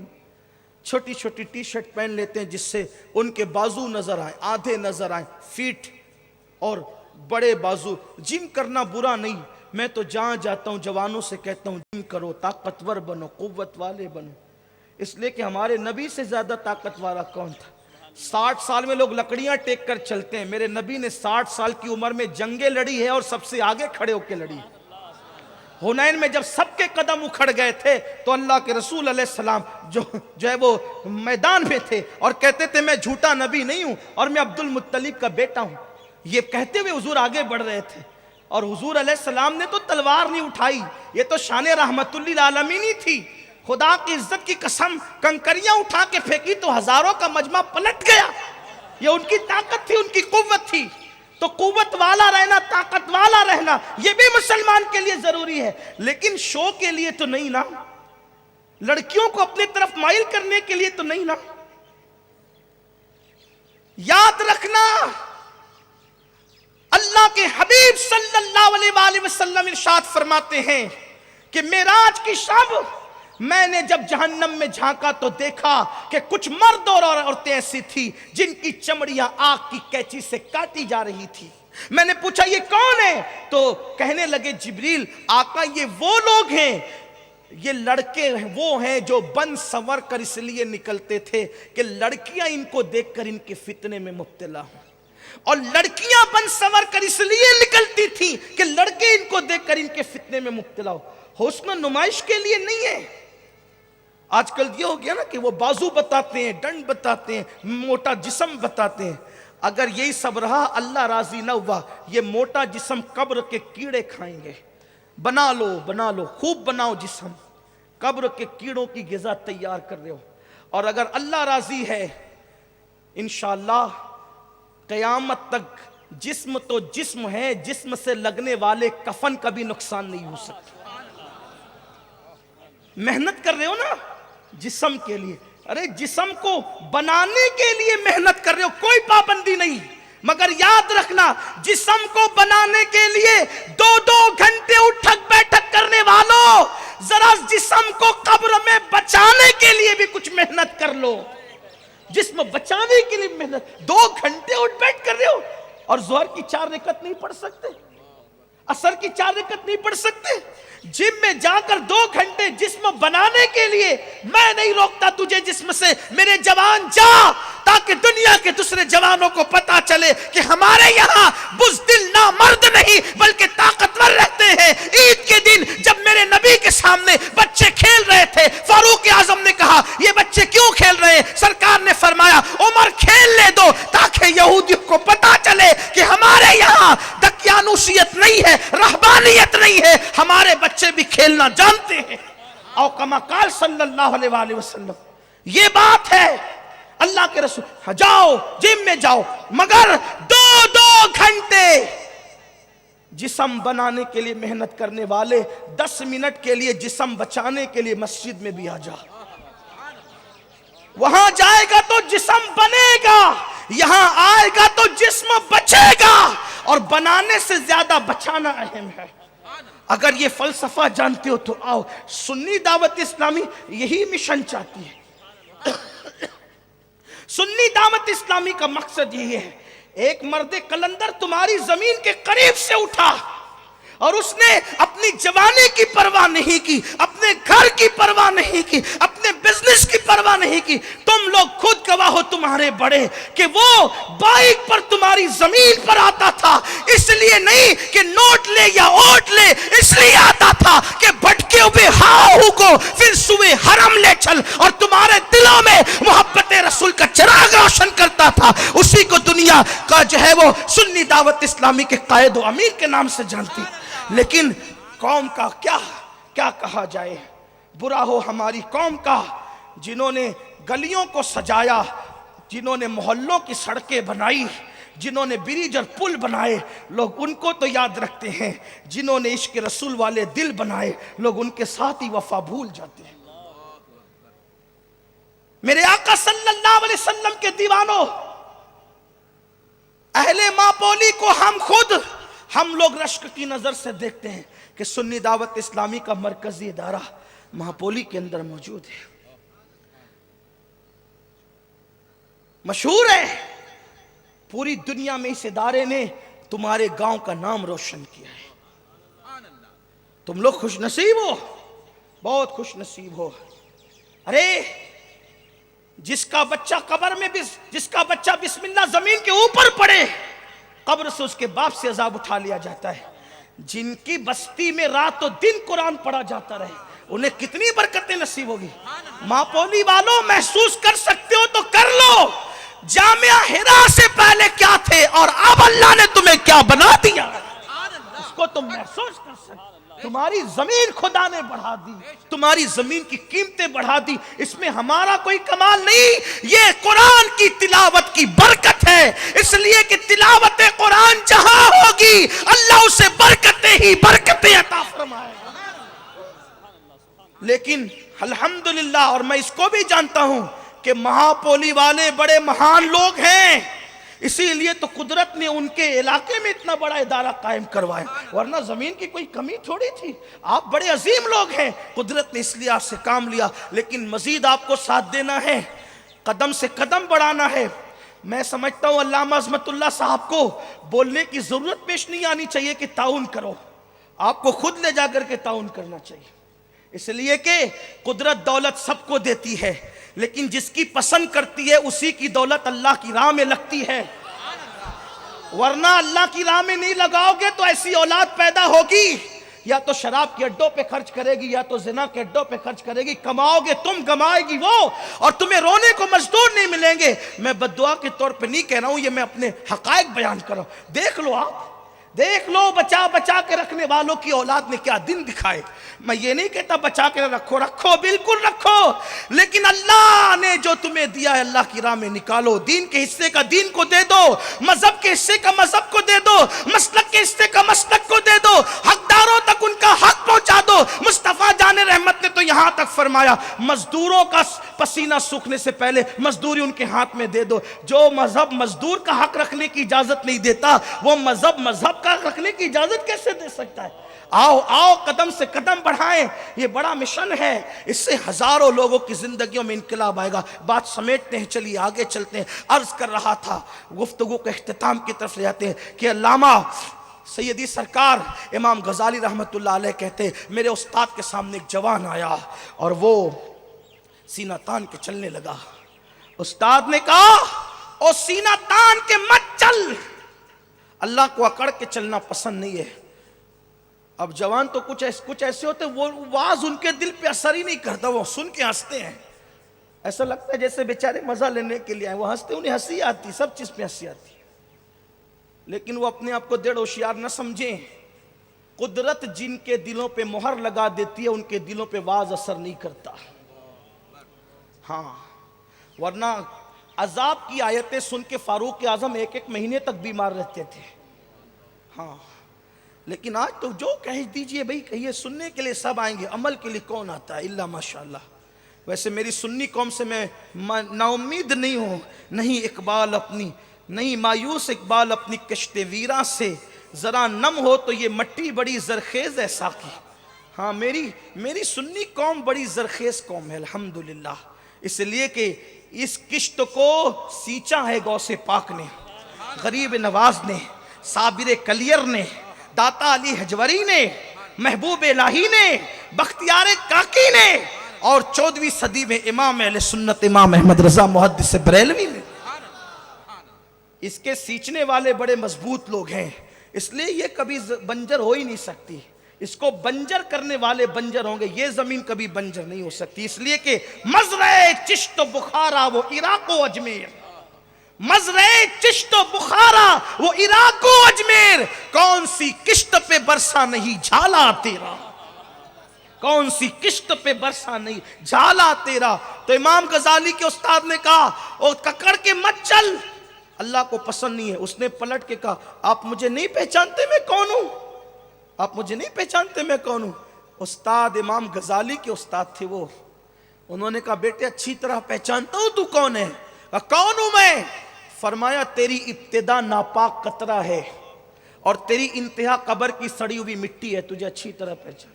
چھوٹی چھوٹی ٹی شرٹ پہن لیتے ہیں جس سے ان کے بازو نظر آئیں، آدھے نظر آئیں، فیٹ اور بڑے بازو۔ جم کرنا برا نہیں، میں تو جہاں جاتا ہوں جوانوں سے کہتا ہوں جم کرو، طاقتور بنو، قوت والے بنو، اس لیے کہ ہمارے نبی سے زیادہ طاقت والا کون تھا؟ 60 سال میں لوگ لکڑیاں ٹیک کر چلتے ہیں، میرے نبی نے 60 سال کی عمر میں جنگیں لڑی ہے اور سب سے آگے کھڑے ہو کے لڑی ہے۔ حنین میں جب سب کے قدم اکھڑ گئے تھے تو اللہ کے رسول علیہ السلام جو ہے وہ میدان میں تھے اور کہتے تھے میں جھوٹا نبی نہیں ہوں اور میں عبد المطلب کا بیٹا ہوں، یہ کہتے ہوئے حضور آگے بڑھ رہے تھے، اور حضور علیہ السلام نے تو تلوار نہیں اٹھائی، یہ تو شان رحمت للعالمین ہی تھی۔ خدا کی عزت کی قسم کنکریاں اٹھا کے پھینکی تو ہزاروں کا مجمع پلٹ گیا، یہ ان کی طاقت تھی، ان کی قوت تھی۔ تو قوت والا رہنا، طاقت والا رہنا یہ بھی مسلمان کے لیے ضروری ہے، لیکن شو کے لیے تو نہیں نا، لڑکیوں کو اپنے طرف مائل کرنے کے لیے تو نہیں نا۔ یاد رکھنا اللہ کے حبیب صلی اللہ علیہ وآلہ وسلم ارشاد فرماتے ہیں کہ معراج کی شب میں نے جب جہنم میں جھانکا تو دیکھا کہ کچھ مرد اور عورتیں ایسی تھی جن کی چمڑیاں آگ کی کینچی سے کاٹی جا رہی تھی۔ میں نے پوچھا یہ کون ہے؟ تو کہنے لگے جبریل آقا یہ وہ لوگ ہیں، یہ لڑکے وہ ہیں جو بن سنور کر اس لیے نکلتے تھے کہ لڑکیاں ان کو دیکھ کر ان کے فتنے میں مبتلا ہوں، اور لڑکیاں بن سنور کر اس لیے نکلتی تھی کہ لڑکے ان کو دیکھ کر ان کے فتنے میں مبتلا ہو۔ حسن نمائش کے لیے نہیں ہے۔ آج کل یہ ہو گیا نا کہ وہ بازو بتاتے ہیں، ڈنڈ بتاتے ہیں، موٹا جسم بتاتے ہیں۔ اگر یہی سب رہا اللہ راضی نہ ہوا، یہ موٹا جسم قبر کے کیڑے کھائیں گے۔ بنا لو خوب بناؤ جسم، قبر کے کیڑوں کی غذا تیار کر رہے ہو۔ اور اگر اللہ راضی ہے انشاءاللہ قیامت تک جسم تو جسم ہے، جسم سے لگنے والے کفن کا بھی نقصان نہیں ہو سکتا۔ محنت کر رہے ہو نا جسم کے لیے، ارے جسم کو بنانے کے لیے محنت کر رہے ہو، کوئی پابندی نہیں، مگر یاد رکھنا جسم کو بنانے کے لیے 2 گھنٹے اٹھک بیٹھک کرنے والوں، ذرا جسم کو قبر میں بچانے کے لیے بھی کچھ محنت کر لو۔ جسم بچانے کے لیے محنت، 2 گھنٹے اٹھ بیٹھ کر رہے ہو، اور ظہر کی 4 رکعت نہیں پڑھ سکتے، عصر کی 4 رکعت نہیں پڑھ سکتے؟ جم میں جا کر 2 گھنٹے جسم بنانے کے لیے میں نہیں روکتا تجھے جسم سے، میرے جوان جا، تاکہ دنیا کے دوسرے جوانوں کو پتا چلے کہ ہمارے یہاں بزدل نامرد نہیں بلکہ طاقتور رہتے ہیں۔ عید کے دن جب میرے نبی کے سامنے بچے کھیل رہے تھے، فاروق اعظم نے کہا یہ بچے کیوں کھیل رہے ہیں؟ سرکار نے فرمایا عمر کھیل لے دو تاکہ یہودیوں کو پتا چلے کہ ہمارے یہاں دقیانوسیت نہیں ہے، رہبانیت نہیں ہے، ہمارے بچے بھی کھیلنا جانتے ہیں۔ او کما قال صلی اللہ علیہ وآلہ وسلم، یہ بات ہے اللہ کے رسول، جاؤ جم میں جاؤ، مگر 2 گھنٹے جسم بنانے کے لیے محنت کرنے والے 10 منٹ کے لیے جسم بچانے کے لیے مسجد میں بھی آ جا۔ وہاں جائے گا تو جسم بنے گا، یہاں آئے گا تو جسم بچے گا، اور بنانے سے زیادہ بچانا اہم ہے۔ اگر یہ فلسفہ جانتے ہو تو آؤ، سنی دعوت اسلامی یہی مشن چاہتی ہے۔ سنی دعوت اسلامی کا مقصد یہی ہے، ایک مرد قلندر تمہاری زمین کے قریب سے اٹھا اور اس نے اپنی جوانی کی پرواہ نہیں کی، اپنے گھر کی پرواہ نہیں کی، اپنے بزنس کی پرواہ نہیں کی۔ تم لوگ خود گواہ ہو تمہارے بڑے کہ وہ بائک پر تمہاری زمین پر آتا تھا، اس لیے نہیں کہ نوٹ لے یا اوٹ لے، اس لیے آتا تھا کہ بھٹکے ہوئے ہاہو کو پھر سوئے حرم لے چل، اور تمہارے دلوں میں محبت رسول کا چراغ روشن کرتا تھا۔ اسی کو دنیا کا جو ہے وہ سنی دعوت اسلامی کے قائد و امیر کے نام سے جانتی۔ لیکن قوم کا کیا کہا جائے، برا ہو ہماری قوم کا، جنہوں نے گلیوں کو سجایا، جنہوں نے محلوں کی سڑکیں بنائی، جنہوں نے بریج اور پل بنائے، لوگ ان کو تو یاد رکھتے ہیں، جنہوں نے عشق رسول والے دل بنائے لوگ ان کے ساتھ ہی وفا بھول جاتے ہیں۔ میرے آقا صلی اللہ علیہ وسلم کے دیوانوں، اہل ماپولی کو ہم لوگ رشک کی نظر سے دیکھتے ہیں کہ سنی دعوت اسلامی کا مرکزی ادارہ ماپولی کے اندر موجود ہے، مشہور ہے، پوری دنیا میں اس ادارے نے تمہارے گاؤں کا نام روشن کیا ہے۔ تم لوگ خوش نصیب ہو، بہت خوش نصیب ہو۔ ارے جس کا بچہ قبر میں جس کا بچہ بسم اللہ زمین کے اوپر پڑے، قبر سے اس کے باپ سے عذاب اٹھا لیا جاتا ہے۔ جن کی بستی میں رات و دن قرآن پڑھا جاتا رہے، انہیں کتنی برکتیں نصیب ہوگی۔ ماپولی والوں محسوس کر سکتے ہو تو کر لو، جامعہ حرا سے پہلے کیا تھے اور اب اللہ نے تمہیں کیا بنا دیا، اس کو تم محسوس کر سکتے۔ تمہاری زمین خدا نے بڑھا دی، تمہاری زمین کی قیمتیں بڑھا دی، اس میں ہمارا کوئی کمال نہیں، یہ قرآن کی تلاوت کی برکت ہے، اس لیے کہ تلاوت قرآن جہاں ہوگی اللہ اسے برکتیں ہی برکتیں عطا فرمائے گا۔ لیکن الحمدللہ، اور میں اس کو بھی جانتا ہوں کہ مہاپولی والے بڑے مہان لوگ ہیں، اسی لیے تو قدرت نے ان کے علاقے میں اتنا بڑا ادارہ قائم کروایا، ورنہ زمین کی کوئی کمی تھوڑی تھی۔ آپ بڑے عظیم لوگ ہیں، قدرت نے اس لیے آپ سے کام لیا، لیکن مزید آپ کو ساتھ دینا ہے، قدم سے قدم بڑھانا ہے۔ میں سمجھتا ہوں علامہ عظمت اللہ صاحب کو بولنے کی ضرورت پیش نہیں آنی چاہیے کہ تعاون کرو، آپ کو خود لے جا کر کے تعاون کرنا چاہیے، اس لیے کہ قدرت دولت سب کو دیتی ہے، لیکن جس کی پسند کرتی ہے اسی کی دولت اللہ کی راہ میں لگتی ہے، ورنہ اللہ کی راہ میں نہیں لگاؤ گے تو ایسی اولاد پیدا ہوگی، یا تو شراب کے اڈوں پہ خرچ کرے گی، یا تو زنا کے اڈوں پہ خرچ کرے گی، کماؤ گے تم، کمائے گی وہ، اور تمہیں رونے کو مزدور نہیں ملیں گے۔ میں بددعا کے طور پہ نہیں کہہ رہا ہوں، یہ میں اپنے حقائق بیان کر رہا ہوں۔ دیکھ لو، آپ دیکھ لو بچا بچا کے رکھنے والوں کی اولاد نے کیا دن دکھائے۔ میں یہ نہیں کہتا بچا کے رکھو، رکھو بالکل رکھو، لیکن اللہ نے جو تمہیں دیا ہے اللہ کی راہ میں نکالو، دین کے حصے کا دین کو دے دو، مذہب کے حصے کا مذہب کو دے دو، مسلک کے حصے کا مسلک کو دے دو، حقداروں تک ان کا حق پہنچا دو۔ مصطفیٰ جان رحمت نے تو یہاں تک فرمایا مزدوروں کا پسینہ سوکھنے سے پہلے مزدوری ان کے ہاتھ میں دے دو۔ جو مذہب مزدور کا حق رکھنے کی اجازت نہیں دیتا، وہ مذہب کا رکھنے کی اجازت کیسے دے سکتا ہے؟ آؤ آؤ قدم سے قدم بڑھائیں، یہ بڑا مشن ہے، اس سے ہزاروں لوگوں کی زندگیوں میں انقلاب آئے گا۔ بات سمیٹتے ہیں، چلیے آگے چلتے ہیں۔ عرض کر رہا تھا، گفتگو کے اختتام کی طرف لے جاتے ہیں کہ علامہ سیدی سرکار امام غزالی رحمت اللہ علیہ کہتے میرے استاد کے سامنے ایک جوان آیا اور وہ سینہ تان کے چلنے لگا۔ استاد نے کہا او سینہ تان کے مت چل، اللہ کو اکڑ کے چلنا پسند نہیں ہے۔ اب جوان تو کچھ ایسے ہوتے وہ واز ان کے دل پہ اثر ہی نہیں کرتا، وہ سن کے ہنستے ہیں، ایسا لگتا ہے جیسے بیچارے مزہ لینے کے لیے آئے، وہ ہنستے، انہیں ہنسی آتی، سب چیز پہ ہنسی آتی، لیکن وہ اپنے آپ کو دیڑ ہوشیار نہ سمجھیں۔ قدرت جن کے دلوں پہ مہر لگا دیتی ہے ان کے دلوں پہ واز اثر نہیں کرتا۔ ہاں، ورنہ عذاب کی آیتیں سن کے فاروق اعظم ایک مہینے تک بیمار رہتے تھے۔ ہاں، لیکن آج تو جو کہہ دیجئے بھئی کہیے، سننے کے لیے سب آئیں گے، عمل کے لیے کون آتا ہے الا ماشاءاللہ۔ ویسے میری سنی قوم سے میں نا امید نہیں ہوں، نہیں اقبال اپنی، نہیں مایوس اقبال اپنی کشت ویراں سے، ذرا نم ہو تو یہ مٹی بڑی زرخیز ہے ساقی۔ ہاں، میری سنی قوم بڑی زرخیز قوم ہے الحمدللہ، اس لیے کہ اس کشت کو سینچا ہے غوث پاک نے، غریب نواز نے، صابر کلیر نے، داتا علی حجوری نے، محبوب الہی نے، بختیار کاکی نے، اور 14ویں صدی میں امام اہل سنت امام احمد رضا محدث بریلوی نے۔ اس کے سینچنے والے بڑے مضبوط لوگ ہیں، اس لیے یہ کبھی بنجر ہو ہی نہیں سکتی، اس کو بنجر کرنے والے بنجر ہوں گے، یہ زمین کبھی بنجر نہیں ہو سکتی، اس لیے کہ مزرع چشت و بخارا وہ عراق و اجمیر، مزرع چشت و بخارا وہ عراق و اجمیر، کون سی کشت پہ برسا نہیں جھالا تیرا، کون سی کشت پہ برسا نہیں جھالا تیرا۔ تو امام غزالی کے استاد نے کہا او ککڑ کے مت چل، اللہ کو پسند نہیں ہے۔ اس نے پلٹ کے کہا آپ مجھے نہیں پہچانتے میں کون ہوں، آپ مجھے نہیں پہچانتے میں کون ہوں۔ استاد امام غزالی کے استاد تھے وہ، انہوں نے کہا بیٹے اچھی طرح پہچانتا ہوں تو کون ہے؟ کہا کون ہوں میں؟ فرمایا تیری ابتدا ناپاک قطرہ ہے اور تیری انتہا قبر کی سڑی ہوئی مٹی ہے، تجھے اچھی طرح پہچان۔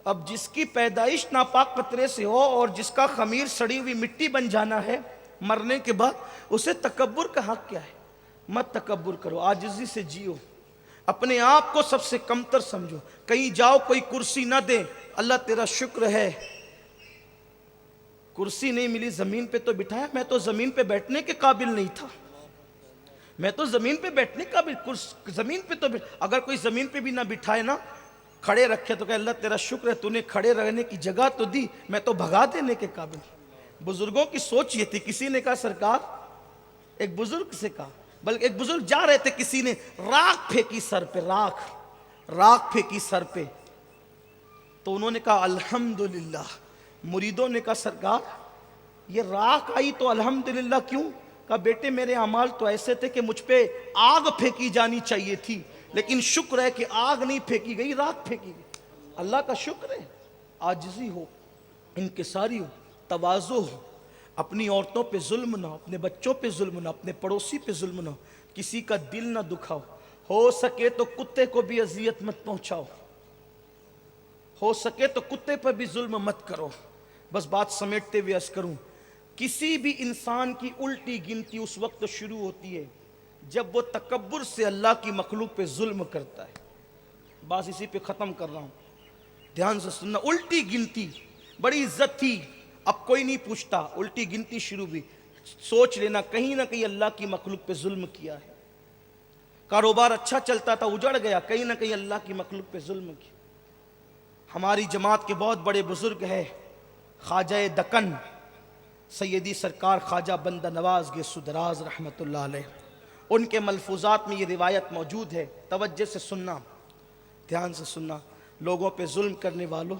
اب جس کی پیدائش ناپاک قطرے سے ہو اور جس کا خمیر سڑی ہوئی مٹی بن جانا ہے مرنے کے بعد، اسے تکبر کا حق کیا ہے؟ مت تکبر کرو، عاجزی سے جیو، اپنے آپ کو سب سے کمتر سمجھو۔ کہیں جاؤ کوئی کرسی نہ دے، اللہ تیرا شکر ہے کرسی نہیں ملی، زمین پہ تو بٹھایا، میں تو زمین پہ بیٹھنے کے قابل نہیں تھا، میں تو زمین پہ بیٹھنے کا بھی زمین پہ تو اگر کوئی زمین پہ بھی نہ بٹھائے نا، کھڑے رکھے تو کہ اللہ تیرا شکر ہے تو نے کھڑے رہنے کی جگہ تو دی، میں تو بھگا دینے کے قابل۔ بزرگوں کی سوچ یہ تھی، کسی نے کہا سرکار، ایک بزرگ سے کہا، بلکہ ایک بزرگ جا رہے تھے، کسی نے راکھ پھینکی سر پہ، راکھ پھینکی سر پہ، تو انہوں نے کہا الحمدللہ. مریدوں نے کہا سرکار یہ راکھ آئی تو الحمدللہ کیوں؟ کہا بیٹے میرے اعمال تو ایسے تھے کہ مجھ پہ آگ پھینکی جانی چاہیے تھی، لیکن شکر ہے کہ آگ نہیں پھینکی گئی، راکھ پھینکی گئی. اللہ کا شکر ہے. عاجزی ہو، انکساری ہو، تواضع ہو، اپنی عورتوں پہ ظلم نہ ہو، اپنے بچوں پہ ظلم نہ ہو، اپنے پڑوسی پہ ظلم نہ ہو، کسی کا دل نہ دکھاؤ. ہو سکے تو کتے کو بھی اذیت مت پہنچاؤ، ہو سکے تو کتے پر بھی ظلم مت کرو. بس بات سمیٹتے ہوئے عرض کروں، کسی بھی انسان کی الٹی گنتی اس وقت شروع ہوتی ہے جب وہ تکبر سے اللہ کی مخلوق پہ ظلم کرتا ہے. بس اسی پہ ختم کر رہا ہوں، دھیان سے سننا. الٹی گنتی بڑی عزت تھی، اب کوئی نہیں پوچھتا، الٹی گنتی شروع بھی. سوچ لینا کہیں نہ کہیں اللہ کی مخلوق پہ ظلم کیا ہے. کاروبار اچھا چلتا تھا اجڑ گیا، کہیں نہ کہیں اللہ کی مخلوق پہ ظلم کیا. ہماری جماعت کے بہت بڑے بزرگ ہیں خواجہ دکن سیدی سرکار خواجہ بندہ نواز گیسو دراز رحمت اللہ علیہ. ان کے ملفوظات میں یہ روایت موجود ہے، توجہ سے سننا، دھیان سے سننا. لوگوں پہ ظلم کرنے والوں،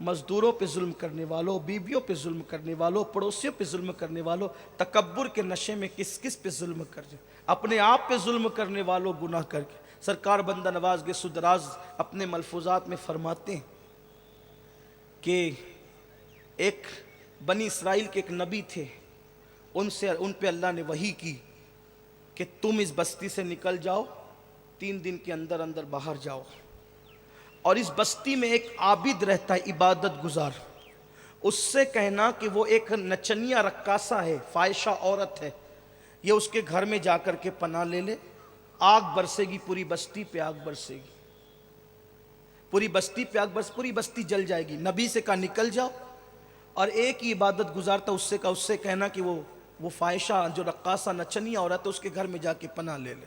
مزدوروں پہ ظلم کرنے والوں، بیویوں پہ ظلم کرنے والوں، پڑوسیوں پہ ظلم کرنے والوں، تکبر کے نشے میں کس کس پہ ظلم کر رہے، اپنے آپ پہ ظلم کرنے والوں گناہ کر کے. سرکار بندہ نواز گیسو دراز اپنے ملفوظات میں فرماتے ہیں کہ ایک بنی اسرائیل کے ایک نبی تھے، ان پہ اللہ نے وحی کی کہ تم اس بستی سے نکل جاؤ، 3 دن کے اندر اندر باہر جاؤ، اور اس بستی میں ایک عابد رہتا ہے عبادت گزار، اس سے کہنا کہ وہ ایک نچنیا رقاصہ ہے، فاحشہ عورت ہے، یہ اس کے گھر میں جا کر کے پناہ لے لے. آگ برسے گی، پوری بستی پہ آگ برسے گی، پوری بستی پہ آگ برس، پوری بستی جل جائے گی. نبی سے کہا نکل جاؤ، اور ایک ہی عبادت گزار تھا، اس سے کہنا کہ وہ فاحشہ جو رقاصہ نچنیا عورت ہے اس کے گھر میں جا کے پناہ لے لے.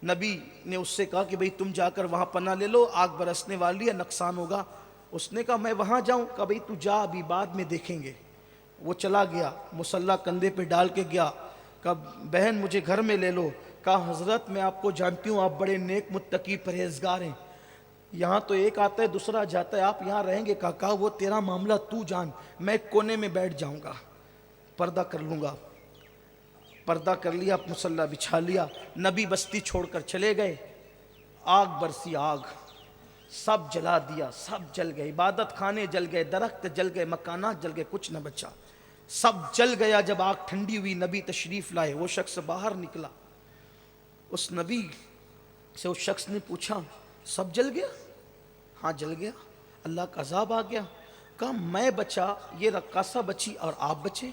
نبی نے اس سے کہا کہ بھئی تم جا کر وہاں پناہ لے لو، آگ برسنے والی ہے، نقصان ہوگا. اس نے کہا میں وہاں جاؤں؟ کہا بھئی تو جا، ابھی بعد میں دیکھیں گے. وہ چلا گیا، مصلی کندھے پہ ڈال کے گیا. کہا بہن مجھے گھر میں لے لو. کہا حضرت میں آپ کو جانتی ہوں، آپ بڑے نیک متقی پرہیزگار ہیں، یہاں تو ایک آتا ہے دوسرا جاتا ہے، آپ یہاں رہیں گے؟ کہا وہ تیرا معاملہ تو جان، میں ایک کونے میں بیٹھ جاؤں گا، پردہ کر لوں گا. پردہ کر لیا، مصلی بچھا لیا. نبی بستی چھوڑ کر چلے گئے. آگ برسی، آگ سب جلا دیا، سب جل گئے، عبادت خانے جل گئے، درخت جل گئے، مکانات جل گئے، کچھ نہ بچا، سب جل گیا. جب آگ ٹھنڈی ہوئی نبی تشریف لائے، وہ شخص باہر نکلا. اس نبی سے اس شخص نے پوچھا سب جل گیا؟ ہاں جل گیا، اللہ کا عذاب آ گیا. کہا میں بچا، یہ رقاصہ بچی اور آپ بچے؟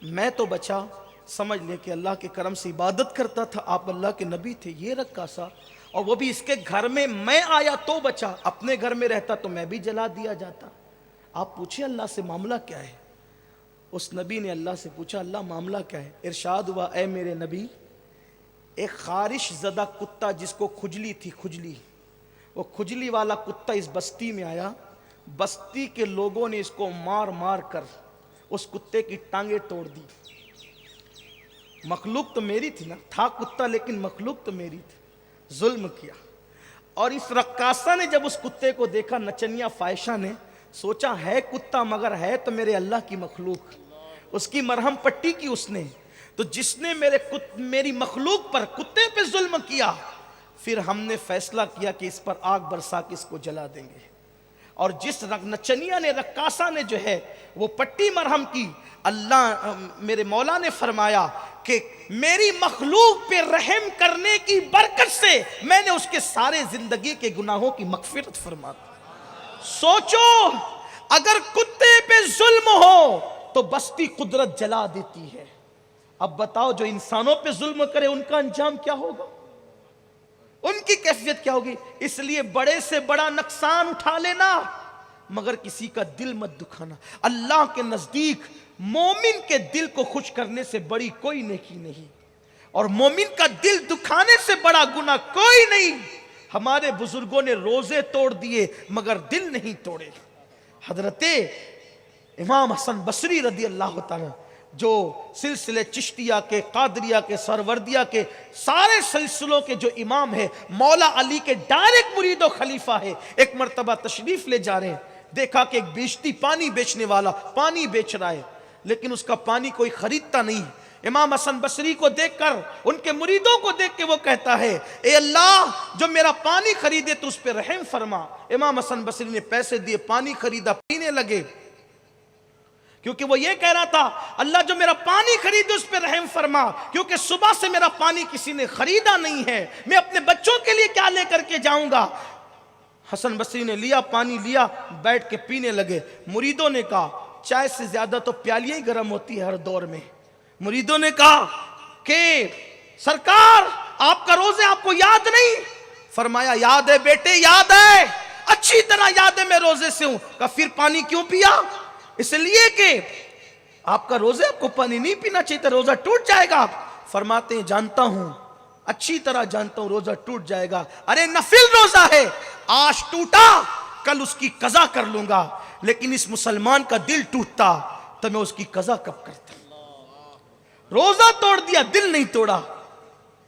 میں تو بچا، سمجھ لے کہ اللہ کے کرم سے عبادت کرتا تھا، آپ اللہ کے نبی تھے. یہ رقاصہ، اور وہ بھی اس کے گھر میں آیا تو بچا، اپنے گھر میں رہتا تو میں بھی جلا دیا جاتا. آپ پوچھیں اللہ سے معاملہ کیا ہے؟ اس نبی نے اللہ سے پوچھا اللہ معاملہ کیا ہے؟ ارشاد ہوا اے میرے نبی، ایک خارش زدہ کتا جس کو کھجلی تھی، کھجلی، وہ کھجلی والا کتا اس بستی میں آیا. بستی کے لوگوں نے اس کو مار مار کر اس کتے کی ٹانگیں توڑ دی. مخلوق تو میری تھی نا، تھا کتا لیکن مخلوق تو میری تھی، ظلم کیا. اور اس رقاصہ نے جب اس کتے کو دیکھا، نچنیا فاحشہ نے سوچا ہے کتا مگر ہے تو میرے اللہ کی مخلوق، اس کی مرہم پٹی کی اس نے. تو جس نے میری مخلوق پر، کتے پہ ظلم کیا، پھر ہم نے فیصلہ کیا کہ اس پر آگ برسا کے اس کو جلا دیں گے. اور جس نچنیا نے، رقاصہ نے جو ہے وہ پٹی مرہم کی، اللہ میرے مولا نے فرمایا کہ میری مخلوق پہ رحم کرنے کی برکت سے میں نے اس کے سارے زندگی کے گناہوں کی مغفرت فرما دی. سوچو اگر کتے پہ ظلم ہو تو بستی قدرت جلا دیتی ہے. اب بتاؤ جو انسانوں پہ ظلم کرے ان کا انجام کیا ہوگا، ان کی کیفیت کیا ہوگی؟ اس لیے بڑے سے بڑا نقصان اٹھا لینا مگر کسی کا دل مت دکھانا. اللہ کے نزدیک مومن کے دل کو خوش کرنے سے بڑی کوئی نیکی نہیں، اور مومن کا دل دکھانے سے بڑا گناہ کوئی نہیں. ہمارے بزرگوں نے روزے توڑ دیے مگر دل نہیں توڑے. حضرت امام حسن بصری رضی اللہ تعالیٰ جو سلسلے چشتیہ کے، قادریہ کے، سروردیہ کے سارے سلسلوں کے جو امام ہے، مولا علی کے ڈائریکٹ مرید و خلیفہ ہے، ایک مرتبہ تشریف لے جا رہے ہیں، دیکھا کہ ایک بیچتی پانی بیچنے والا پانی بیچ رہا ہے، لیکن اس کا پانی کوئی خریدتا نہیں۔ امام حسن بصری کو دیکھ کر، ان کے مریدوں کو دیکھ کے وہ کہتا ہے، اے اللہ جو میرا پانی خریدے تو اس پہ رحم فرما۔ امام حسن بصری نے پیسے دیے، پانی خریدا، پینے لگے، کیونکہ وہ یہ کہہ رہا تھا اللہ جو میرا پانی خریدے اس پہ رحم فرما، کیونکہ صبح سے میرا پانی کسی نے خریدا نہیں ہے، میں اپنے بچوں کے لیے کیا لے کر کے جاؤں گا۔ حسن بصری نے لیا پانی، لیا، بیٹھ کے پینے لگے۔ مریدوں نے کہا چائے سے زیادہ تو پیالیاں ہی گرم ہوتی ہے ہر دور میں۔ مریدوں نے کہا کہ سرکار آپ کا روزے آپ کو یاد نہیں؟ فرمایا یاد ہے بیٹے، یاد ہے، اچھی طرح یاد ہے، میں روزے سے ہوں۔ کہا پھر پانی کیوں پیا؟ اس لیے کہ آپ کا روزے، آپ کو پانی نہیں پینا چاہیے تھا، روزہ ٹوٹ جائے گا۔ فرماتے ہیں جانتا ہوں، اچھی طرح جانتا ہوں روزہ ٹوٹ جائے گا، ارے نفل روزہ ہے، آج ٹوٹا کل اس کی قضا کر لوں گا، لیکن اس مسلمان کا دل ٹوٹتا تو میں اس کی قضا کب کرتا۔ روزہ توڑ دیا، دل نہیں توڑا۔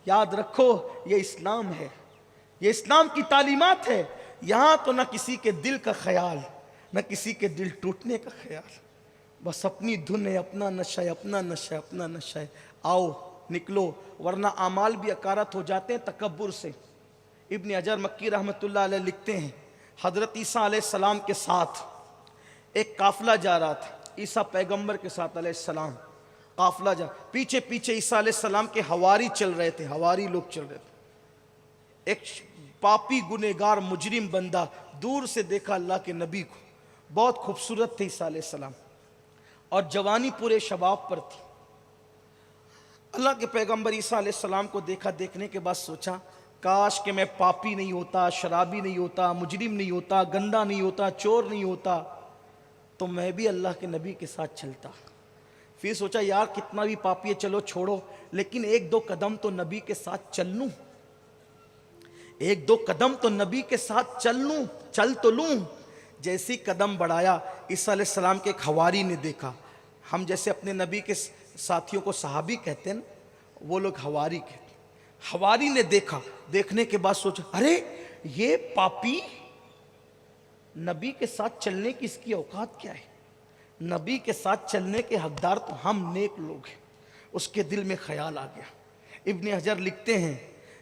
یاد رکھو یہ اسلام ہے، یہ اسلام کی تعلیمات ہے۔ یہاں تو نہ کسی کے دل کا خیال، نہ کسی کے دل ٹوٹنے کا خیال، بس اپنی دھن ہے، اپنا نشہ ہے، اپنا نشہ ہے، اپنا نشہ ہے۔ آؤ نکلو، ورنہ اعمال بھی اکارت ہو جاتے ہیں تکبر سے۔ ابن حجر مکی رحمۃ اللہ علیہ لکھتے ہیں حضرت عیسیٰ علیہ السلام کے ساتھ ایک قافلہ جا رہا تھا، عیسیٰ پیغمبر کے ساتھ علیہ السلام قافلہ جا، پیچھے پیچھے عیسیٰ علیہ السلام کے حواری چل رہے تھے، حواری لوگ چل رہے تھے۔ ایک پاپی گنہگار مجرم بندہ دور سے دیکھا اللہ کے نبی کو، بہت خوبصورت تھے عیسیٰ علیہ السلام، اور جوانی پورے شباب پر تھی۔ اللہ کے پیغمبر عیسیٰ علیہ السلام کو دیکھا، دیکھنے کے بعد سوچا کاش کہ میں پاپی نہیں ہوتا، شرابی نہیں ہوتا، مجرم نہیں ہوتا، گندا نہیں ہوتا، چور نہیں ہوتا، تو میں بھی اللہ کے نبی کے ساتھ چلتا۔ پھر سوچا یار کتنا بھی پاپی ہے چلو چھوڑو، لیکن ایک دو قدم تو نبی کے ساتھ چل لوں، ایک دو قدم تو نبی کے ساتھ چل تو لوں۔ جیسی قدم بڑھایا، عیسیٰ علیہ السلام کے ایک حواری نے دیکھا، ہم جیسے اپنے نبی کے ساتھیوں کو صحابی کہتے ہیں نا، وہ لوگ حواری کہتے ہیں۔ حواری نے دیکھا، دیکھنے کے بعد سوچا ارے یہ پاپی نبی کے ساتھ چلنے کی اس کی اوقات کیا ہے، نبی کے ساتھ چلنے کے حقدار تو ہم نیک لوگ ہیں۔ اس کے دل میں خیال آ گیا۔ ابن حجر لکھتے ہیں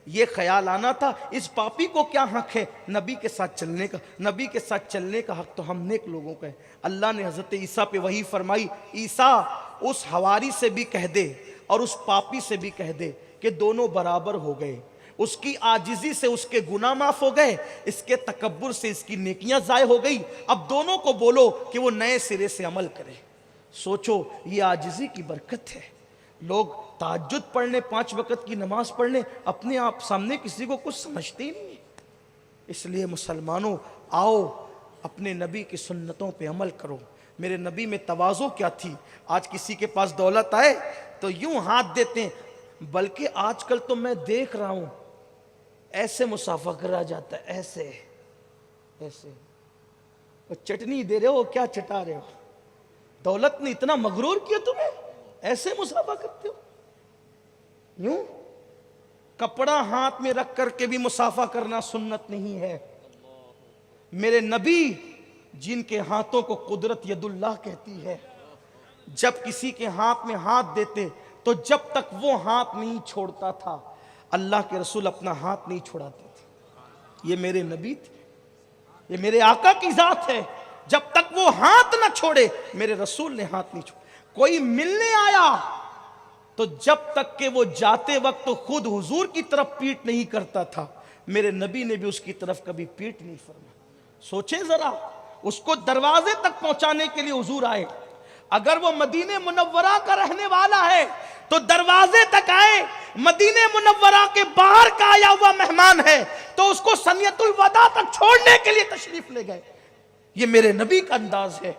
یہ خیال آنا تھا اس پاپی کو کیا حق ہے نبی کے ساتھ چلنے کا، نبی کے ساتھ چلنے کا حق تو ہم نیک لوگوں کا ہے۔ اللہ نے حضرت عیسیٰ پہ وحی فرمائی، عیسیٰ اس حواری سے بھی کہہ دے اور اس پاپی سے بھی کہہ دے کہ دونوں برابر ہو گئے، اس کی عاجزی سے اس کے گناہ معاف ہو گئے، اس کے تکبر سے اس کی نیکیاں ضائع ہو گئی، اب دونوں کو بولو کہ وہ نئے سرے سے عمل کرے۔ سوچو یہ عاجزی کی برکت ہے۔ لوگ تہجد پڑھنے، 5 وقت کی نماز پڑھنے، اپنے آپ سامنے کسی کو کچھ سمجھتے ہی نہیں۔ اس لیے مسلمانوں آؤ اپنے نبی کی سنتوں پہ عمل کرو۔ میرے نبی میں تواضع کیا تھی۔ آج کسی کے پاس دولت آئے تو یوں ہاتھ دیتے ہیں، بلکہ آج کل تو میں دیکھ رہا ہوں ایسے مصافحہ کرا جاتا ہے، ایسے ایسے۔ وہ چٹنی دے رہے ہو، کیا چٹا رہے ہو؟ دولت نے اتنا مغرور کیا تمہیں، ایسے مصافحہ کرتے ہو؟ یوں کپڑا ہاتھ میں رکھ کر کے بھی مصافحہ کرنا سنت نہیں ہے۔ میرے نبی جن کے ہاتھوں کو قدرت ید اللہ کہتی ہے، جب کسی کے ہاتھ میں ہاتھ دیتے تو جب تک وہ ہاتھ نہیں چھوڑتا تھا اللہ کے رسول اپنا ہاتھ نہیں چھوڑاتے تھے۔ یہ میرے نبی تھے، یہ میرے آقا کی ذات ہے، جب تک وہ ہاتھ نہ چھوڑے میرے رسول نے ہاتھ نہیں چھوڑا۔ کوئی ملنے آیا تو جب تک کہ وہ جاتے وقت خود حضور کی طرف پیٹ نہیں کرتا تھا، میرے نبی نے بھی اس کی طرف کبھی پیٹ نہیں فرمایا۔ سوچیں ذرا، اس کو دروازے تک پہنچانے کے لیے حضور آئے۔ اگر وہ مدینہ منورہ کا رہنے والا ہے تو دروازے تک آئے، مدینہ منورہ کے باہر کا آیا ہوا مہمان ہے تو اس کو سنیت الوداع تک چھوڑنے کے لیے تشریف لے گئے۔ یہ میرے نبی کا انداز ہے۔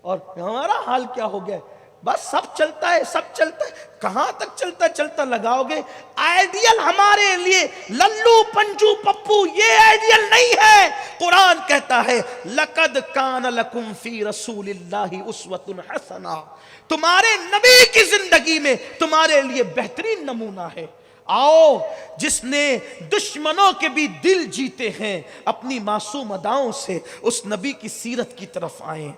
اور ہمارا حال کیا ہو گیا؟ بس سب چلتا ہے، سب چلتا ہے، کہاں تک چلتا چلتا لگاؤ گے؟ آئیڈیل ہمارے لیے للو پنجو پپو یہ آئیڈیل نہیں ہے۔ قرآن کہتا ہے لَقَدْ كَانَ لَكُمْ فِي رَسُولِ اللَّهِ أُسْوَةٌ حَسَنَةٌ، تمہارے نبی کی زندگی میں تمہارے لیے بہترین نمونہ ہے۔ آؤ جس نے دشمنوں کے بھی دل جیتے ہیں اپنی معصوم اداؤں سے، اس نبی کی سیرت کی طرف آئیں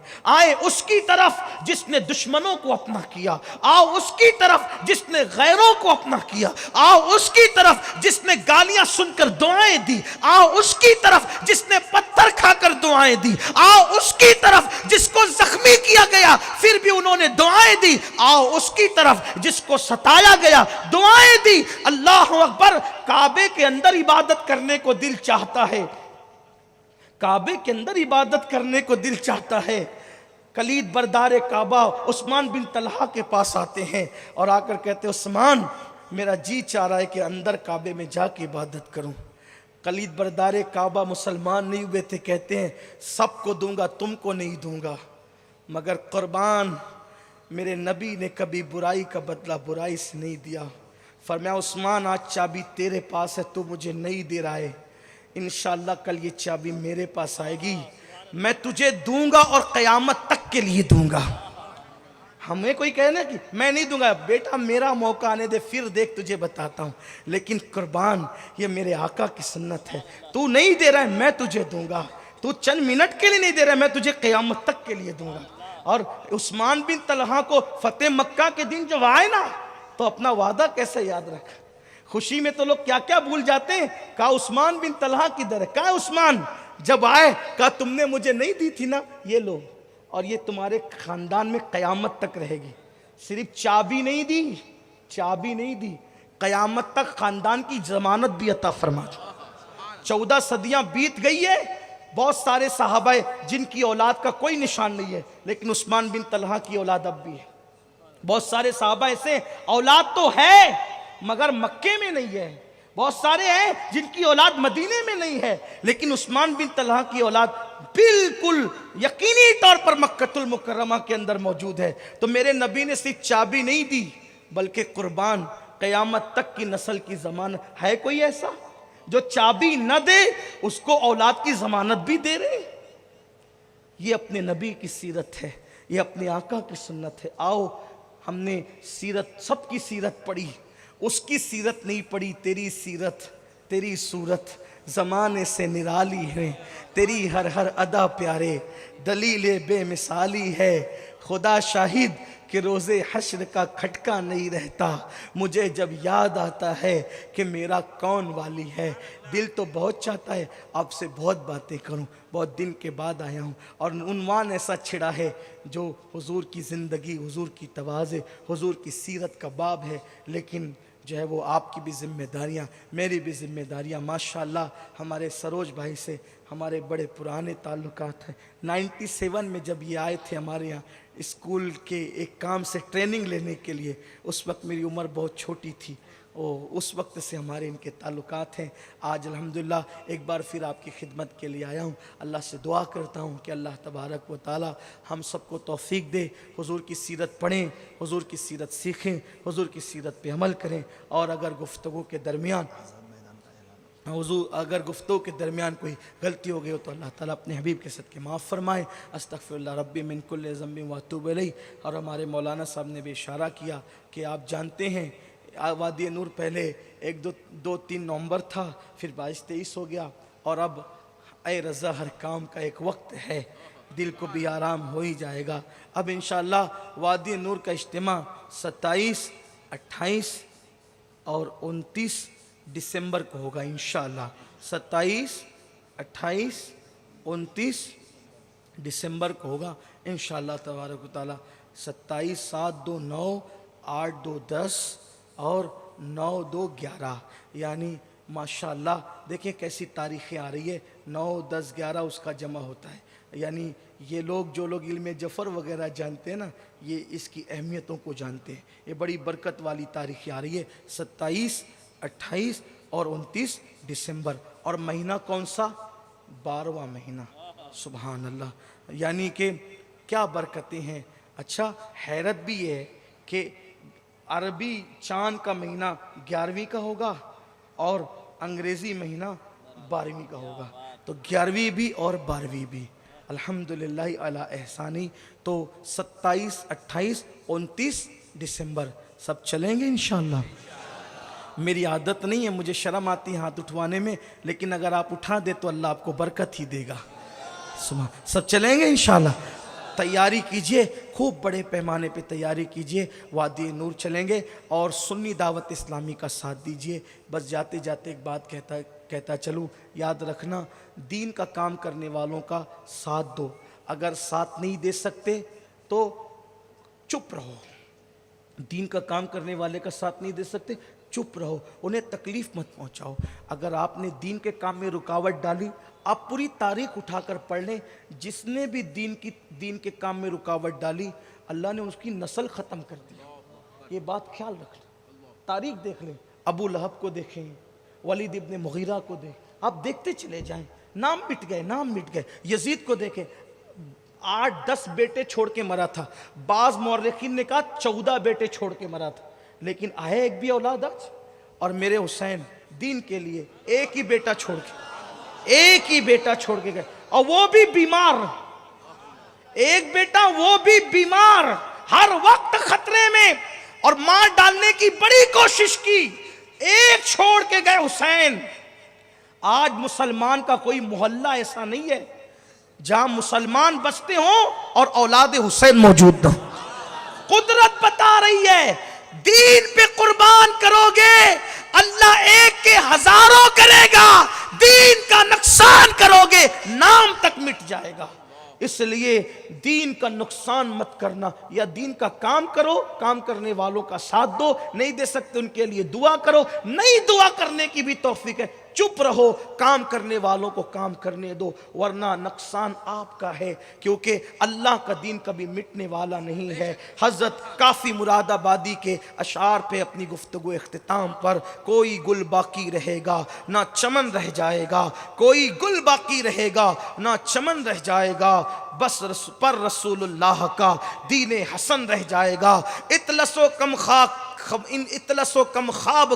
اس کی طرف جس نے دشمنوں کو اپنا کیا، آؤ اس کی طرف جس نے غیروں کو اپنا کیا، آؤ اس کی طرف جس نے گالیاں سن کر دعائیں دی، آؤ اس کی طرف جس نے پتھر کھا کر دعائیں دی، آؤ اس کی طرف جس کو زخمی کیا گیا پھر بھی انہوں نے دعائیں دی، آؤ اس کی طرف جس کو ستایا گیا دعائیں دی۔ اللہ اکبر، کعبے کے اندر عبادت کرنے کو دل چاہتا ہے، کعبے کے اندر عبادت کرنے کو دل چاہتا ہے۔ کلید بردار کعبہ عثمان بن طلحہ کے پاس آتے ہیں اور آ کر کہتے ہیں عثمان میرا جی چاہ رہا ہے کہ اندر کعبے میں جا کے عبادت کروں۔ کلید بردار کعبہ مسلمان نہیں ہوئے تھے، کہتے ہیں سب کو دوں گا تم کو نہیں دوں گا، مگر قربان میرے نبی نے کبھی برائی کا بدلہ برائی سے نہیں دیا۔ فرمایا عثمان آج چابی تیرے پاس ہے، تو مجھے نہیں دے رہا ہے، انشاءاللہ کل یہ چابی میرے پاس آئے گی، میں تجھے دوں گا اور قیامت تک کے لیے دوں گا۔ ہمیں کوئی کہنا کہ میں نہیں دوں گا، بیٹا میرا موقع آنے دے پھر دیکھ تجھے بتاتا ہوں، لیکن قربان یہ میرے آقا کی سنت ہے، تو نہیں دے رہا ہے میں تجھے دوں گا، تو چند منٹ کے لیے نہیں دے رہا ہے میں تجھے قیامت تک کے لیے دوں گا۔ اور عثمان بن طلحہ کو فتح مکہ کے دن جب آئے نا تو اپنا وعدہ کیسے یاد رکھا، خوشی میں تو لوگ کیا کیا بھول جاتے ہیں۔ کہا عثمان بن طلحہ کدھر ہے؟ کہا عثمان جب آئے کہا تم نے مجھے نہیں دی تھی نا، یہ لو، اور یہ تمہارے خاندان میں قیامت تک رہے گی۔ صرف چابی نہیں دی، چابی نہیں دی، قیامت تک خاندان کی ضمانت بھی عطا فرما دی۔ 14 صدیاں بیت گئی ہے، بہت سارے صحابہ جن کی اولاد کا کوئی نشان نہیں ہے، لیکن عثمان بن طلحہ کی اولاد اب بھی ہے۔ بہت سارے صحابہ ایسے اولاد تو ہے مگر مکے میں نہیں ہے، بہت سارے ہیں جن کی اولاد مدینے میں نہیں ہے، لیکن عثمان بن طلحہ کی اولاد بالکل یقینی طور پر مکۃ المکرمہ کے اندر موجود ہے۔ تو میرے نبی نے صرف چابی نہیں دی بلکہ قربان قیامت تک کی نسل کی ضمانت ہے۔ کوئی ایسا جو چابی نہ دے اس کو اولاد کی ضمانت بھی دے رہے؟ یہ اپنے نبی کی سیرت ہے، یہ اپنے آقا کی سنت ہے۔ آؤ ہم نے سیرت، سب کی سیرت پڑھی، اس کی سیرت نہیں پڑھی، تیری سیرت تیری صورت زمانے سے نرالی ہے، تیری ہر ہر ادا پیارے دلیل بے مثالی ہے، خدا شاہد کہ روز حشر کا کھٹکا نہیں رہتا مجھے جب یاد آتا ہے کہ میرا کون والی ہے۔ دل تو بہت چاہتا ہے آپ سے بہت باتیں کروں، بہت دن کے بعد آیا ہوں، اور عنوان ایسا چھڑا ہے جو حضور کی زندگی، حضور کی تواضع، حضور کی سیرت کا باب ہے، لیکن جو ہے وہ آپ کی بھی ذمہ داریاں، میری بھی ذمہ داریاں۔ ماشاءاللہ ہمارے سروج بھائی سے ہمارے بڑے پرانے تعلقات ہیں۔ 97 میں جب یہ آئے تھے ہمارے یہاں اسکول کے ایک کام سے ٹریننگ لینے کے لیے، اس وقت میری عمر بہت چھوٹی تھی، اس وقت سے ہمارے ان کے تعلقات ہیں۔ آج الحمدللہ ایک بار پھر آپ کی خدمت کے لیے آیا ہوں، اللہ سے دعا کرتا ہوں کہ اللہ تبارک و تعالی ہم سب کو توفیق دے، حضور کی سیرت پڑھیں، حضور کی سیرت سیکھیں، حضور کی سیرت پہ عمل کریں، اور اگر گفتگو کے درمیان کوئی غلطی ہو گئی ہو تو اللہ تعالیٰ اپنے حبیب کے صدقے معاف فرمائے۔ استغفر اللہ ربی من کل ذنب واتوب الیہ۔ اور ہمارے مولانا صاحب نے بھی اشارہ کیا کہ آپ جانتے ہیں وادی نور پہلے 2-3 نومبر تھا، پھر 22-23 ہو گیا، اور اب اے رضا ہر کام کا ایک وقت ہے، دل کو بھی آرام ہو ہی جائے گا۔ اب انشاءاللہ وادی نور کا اجتماع 27، 28 اور 29 دسمبر کو ہوگا انشاءاللہ۔ 27، 28، 29 دسمبر کو ہوگا انشاءاللہ تبارک و تعالی۔ 27 7 2 9، 8 2 10 اور 9 2 11، یعنی ماشاءاللہ دیکھیں کیسی تاریخیں آ رہی ہے، 9 10 11 اس کا جمع ہوتا ہے، یعنی یہ لوگ جو لوگ علم جفر وغیرہ جانتے ہیں نا، یہ اس کی اہمیتوں کو جانتے ہیں۔ یہ بڑی برکت والی تاریخیں آ رہی ہے، 27 28 اور 29 دسمبر۔ اور مہینہ کون سا؟ 12واں مہینہ۔ سبحان اللہ، یعنی کہ کیا برکتیں ہیں۔ اچھا حیرت بھی یہ ہے کہ عربی چاند کا مہینہ 11ویں کا ہوگا اور انگریزی مہینہ 12ویں کا ہوگا، تو 11ویں بھی اور 12ویں بھی، الحمدللہ علی احسانی۔ تو 27 28 29 دسمبر سب چلیں گے انشاءاللہ۔ میری عادت نہیں ہے، مجھے شرم آتی ہے ہاتھ اٹھوانے میں، لیکن اگر آپ اٹھا دے تو اللہ آپ کو برکت ہی دے گا۔ سب چلیں گے انشاءاللہ۔ تیاری کیجئے، خوب بڑے پیمانے پہ تیاری کیجئے، وادی نور چلیں گے اور سنی دعوت اسلامی کا ساتھ دیجئے۔ بس جاتے جاتے ایک بات کہتا چلوں، یاد رکھنا دین کا کام کرنے والوں کا ساتھ دو، اگر ساتھ نہیں دے سکتے تو چپ رہو۔ دین کا کام کرنے والے کا ساتھ نہیں دے سکتے، چپ رہو، انہیں تکلیف مت پہنچاؤ۔ اگر آپ نے دین کے کام میں رکاوٹ ڈالی، آپ پوری تاریخ اٹھا کر پڑھ لیں، جس نے بھی دین کے کام میں رکاوٹ ڈالی اللہ نے اس کی نسل ختم کر دی۔ یہ بات خیال رکھ لیں، تاریخ دیکھ لیں، ابو لہب کو دیکھیں، ولید ابن مغیرہ کو دیکھ، آپ دیکھتے چلے جائیں، نام مٹ گئے۔ یزید کو دیکھیں، 8-10 بیٹے چھوڑ کے مرا تھا، بعض مورخین نے کہا 14 بیٹے چھوڑ کے مرا تھا، لیکن آئے ایک بھی اولاد آج۔ اور میرے حسین دین کے لیے ایک ہی بیٹا چھوڑ کے گئے، اور وہ بھی بیمار، ایک بیٹا وہ بھی بیمار، ہر وقت خطرے میں، اور مار ڈالنے کی بڑی کوشش کی، ایک چھوڑ کے گئے حسین۔ آج مسلمان کا کوئی محلہ ایسا نہیں ہے جہاں مسلمان بستے ہوں اور اولاد حسین موجود نہ۔ قدرت بتا رہی ہے دین پہ قربان کرو گے اللہ ایک کے ہزاروں کرے گا، دین کا نقصان کرو گے نام تک مٹ جائے گا۔ اس لیے دین کا نقصان مت کرنا، یا دین کا کام کرو، کام کرنے والوں کا ساتھ دو، نہیں دے سکتے ان کے لیے دعا کرو، نہیں دعا کرنے کی بھی توفیق ہے، چپ رہو، کام کرنے والوں کو کام کرنے دو، ورنہ نقصان آپ کا ہے، کیونکہ اللہ کا دین کبھی مٹنے والا نہیں ہے۔ حضرت کافی مراد آبادی کے اشعار پہ اپنی گفتگو اختتام پر، کوئی گل باقی رہے گا نہ چمن رہ جائے گا، کوئی گل باقی رہے گا نہ چمن رہ جائے گا، بس پر رسول اللہ کا دین حسن رہ جائے گا۔ اطلس و کم خواب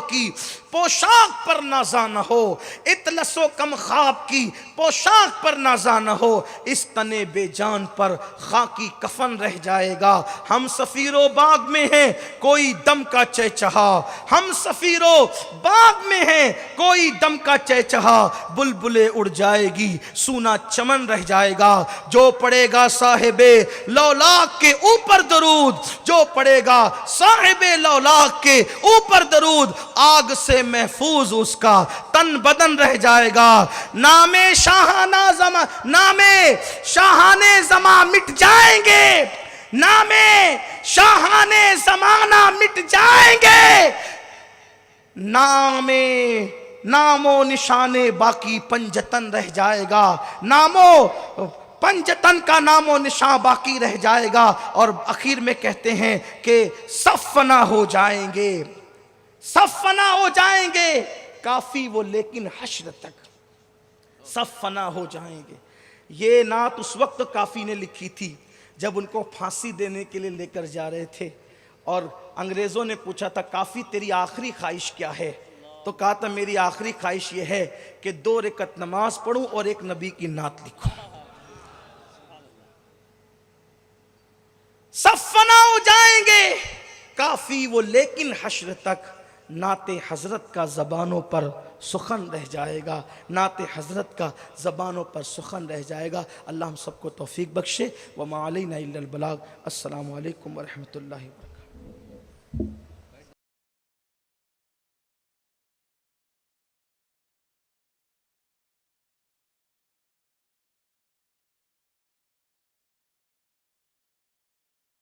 کی پوشاک پر نازا نہ ہو، اطلس و کم خواب کی پوشاک پر نازا نہ ہو، اس تنے بے جان پر خاکی کفن رہ جائے گا۔ ہم سفیر و باغ میں ہیں کوئی دم کا چہچہا، ہم سفیر و باغ میں ہیں کوئی دم کا چہچہا، بلبلیں اڑ جائے گی سونا چمن رہ جائے گا۔ جو پڑے گا صاحب لولاک کے اوپر درود، جو پڑے گا صاحب لولاک کے اوپر درود، آگ سے محفوظ اس کا تن بدن رہ جائے گا۔ نام شاہانے زماں مٹ جائیں گے، نام شاہانے زمانہ مٹ جائیں گے، نام و نشانے باقی پنجتن رہ جائے گا، پنجتن کا نام و نشان باقی رہ جائے گا۔ اور اخیر میں کہتے ہیں کہ سب فنا ہو جائیں گے، سب فنا ہو جائیں گے، کافی وہ لیکن حشر تک سب فنا ہو جائیں گے۔ یہ نعت اس وقت کافی نے لکھی تھی جب ان کو پھانسی دینے کے لیے لے کر جا رہے تھے، اور انگریزوں نے پوچھا تھا کافی تیری آخری خواہش کیا ہے؟ تو کہا تھا میری آخری خواہش یہ ہے کہ 2 رکعت نماز پڑھوں اور ایک نبی کی نعت لکھوں۔ سب فنا ہو جائیں گے، کافی وہ لیکن حشر تک، نعت حضرت کا زبانوں پر سخن رہ جائے گا، نعت حضرت کا زبانوں پر سخن رہ جائے گا۔ اللہ ہم سب کو توفیق بخشے۔ وما علینا الا البلاغ۔ السلام علیکم ورحمۃ اللہ وبرکاتہ۔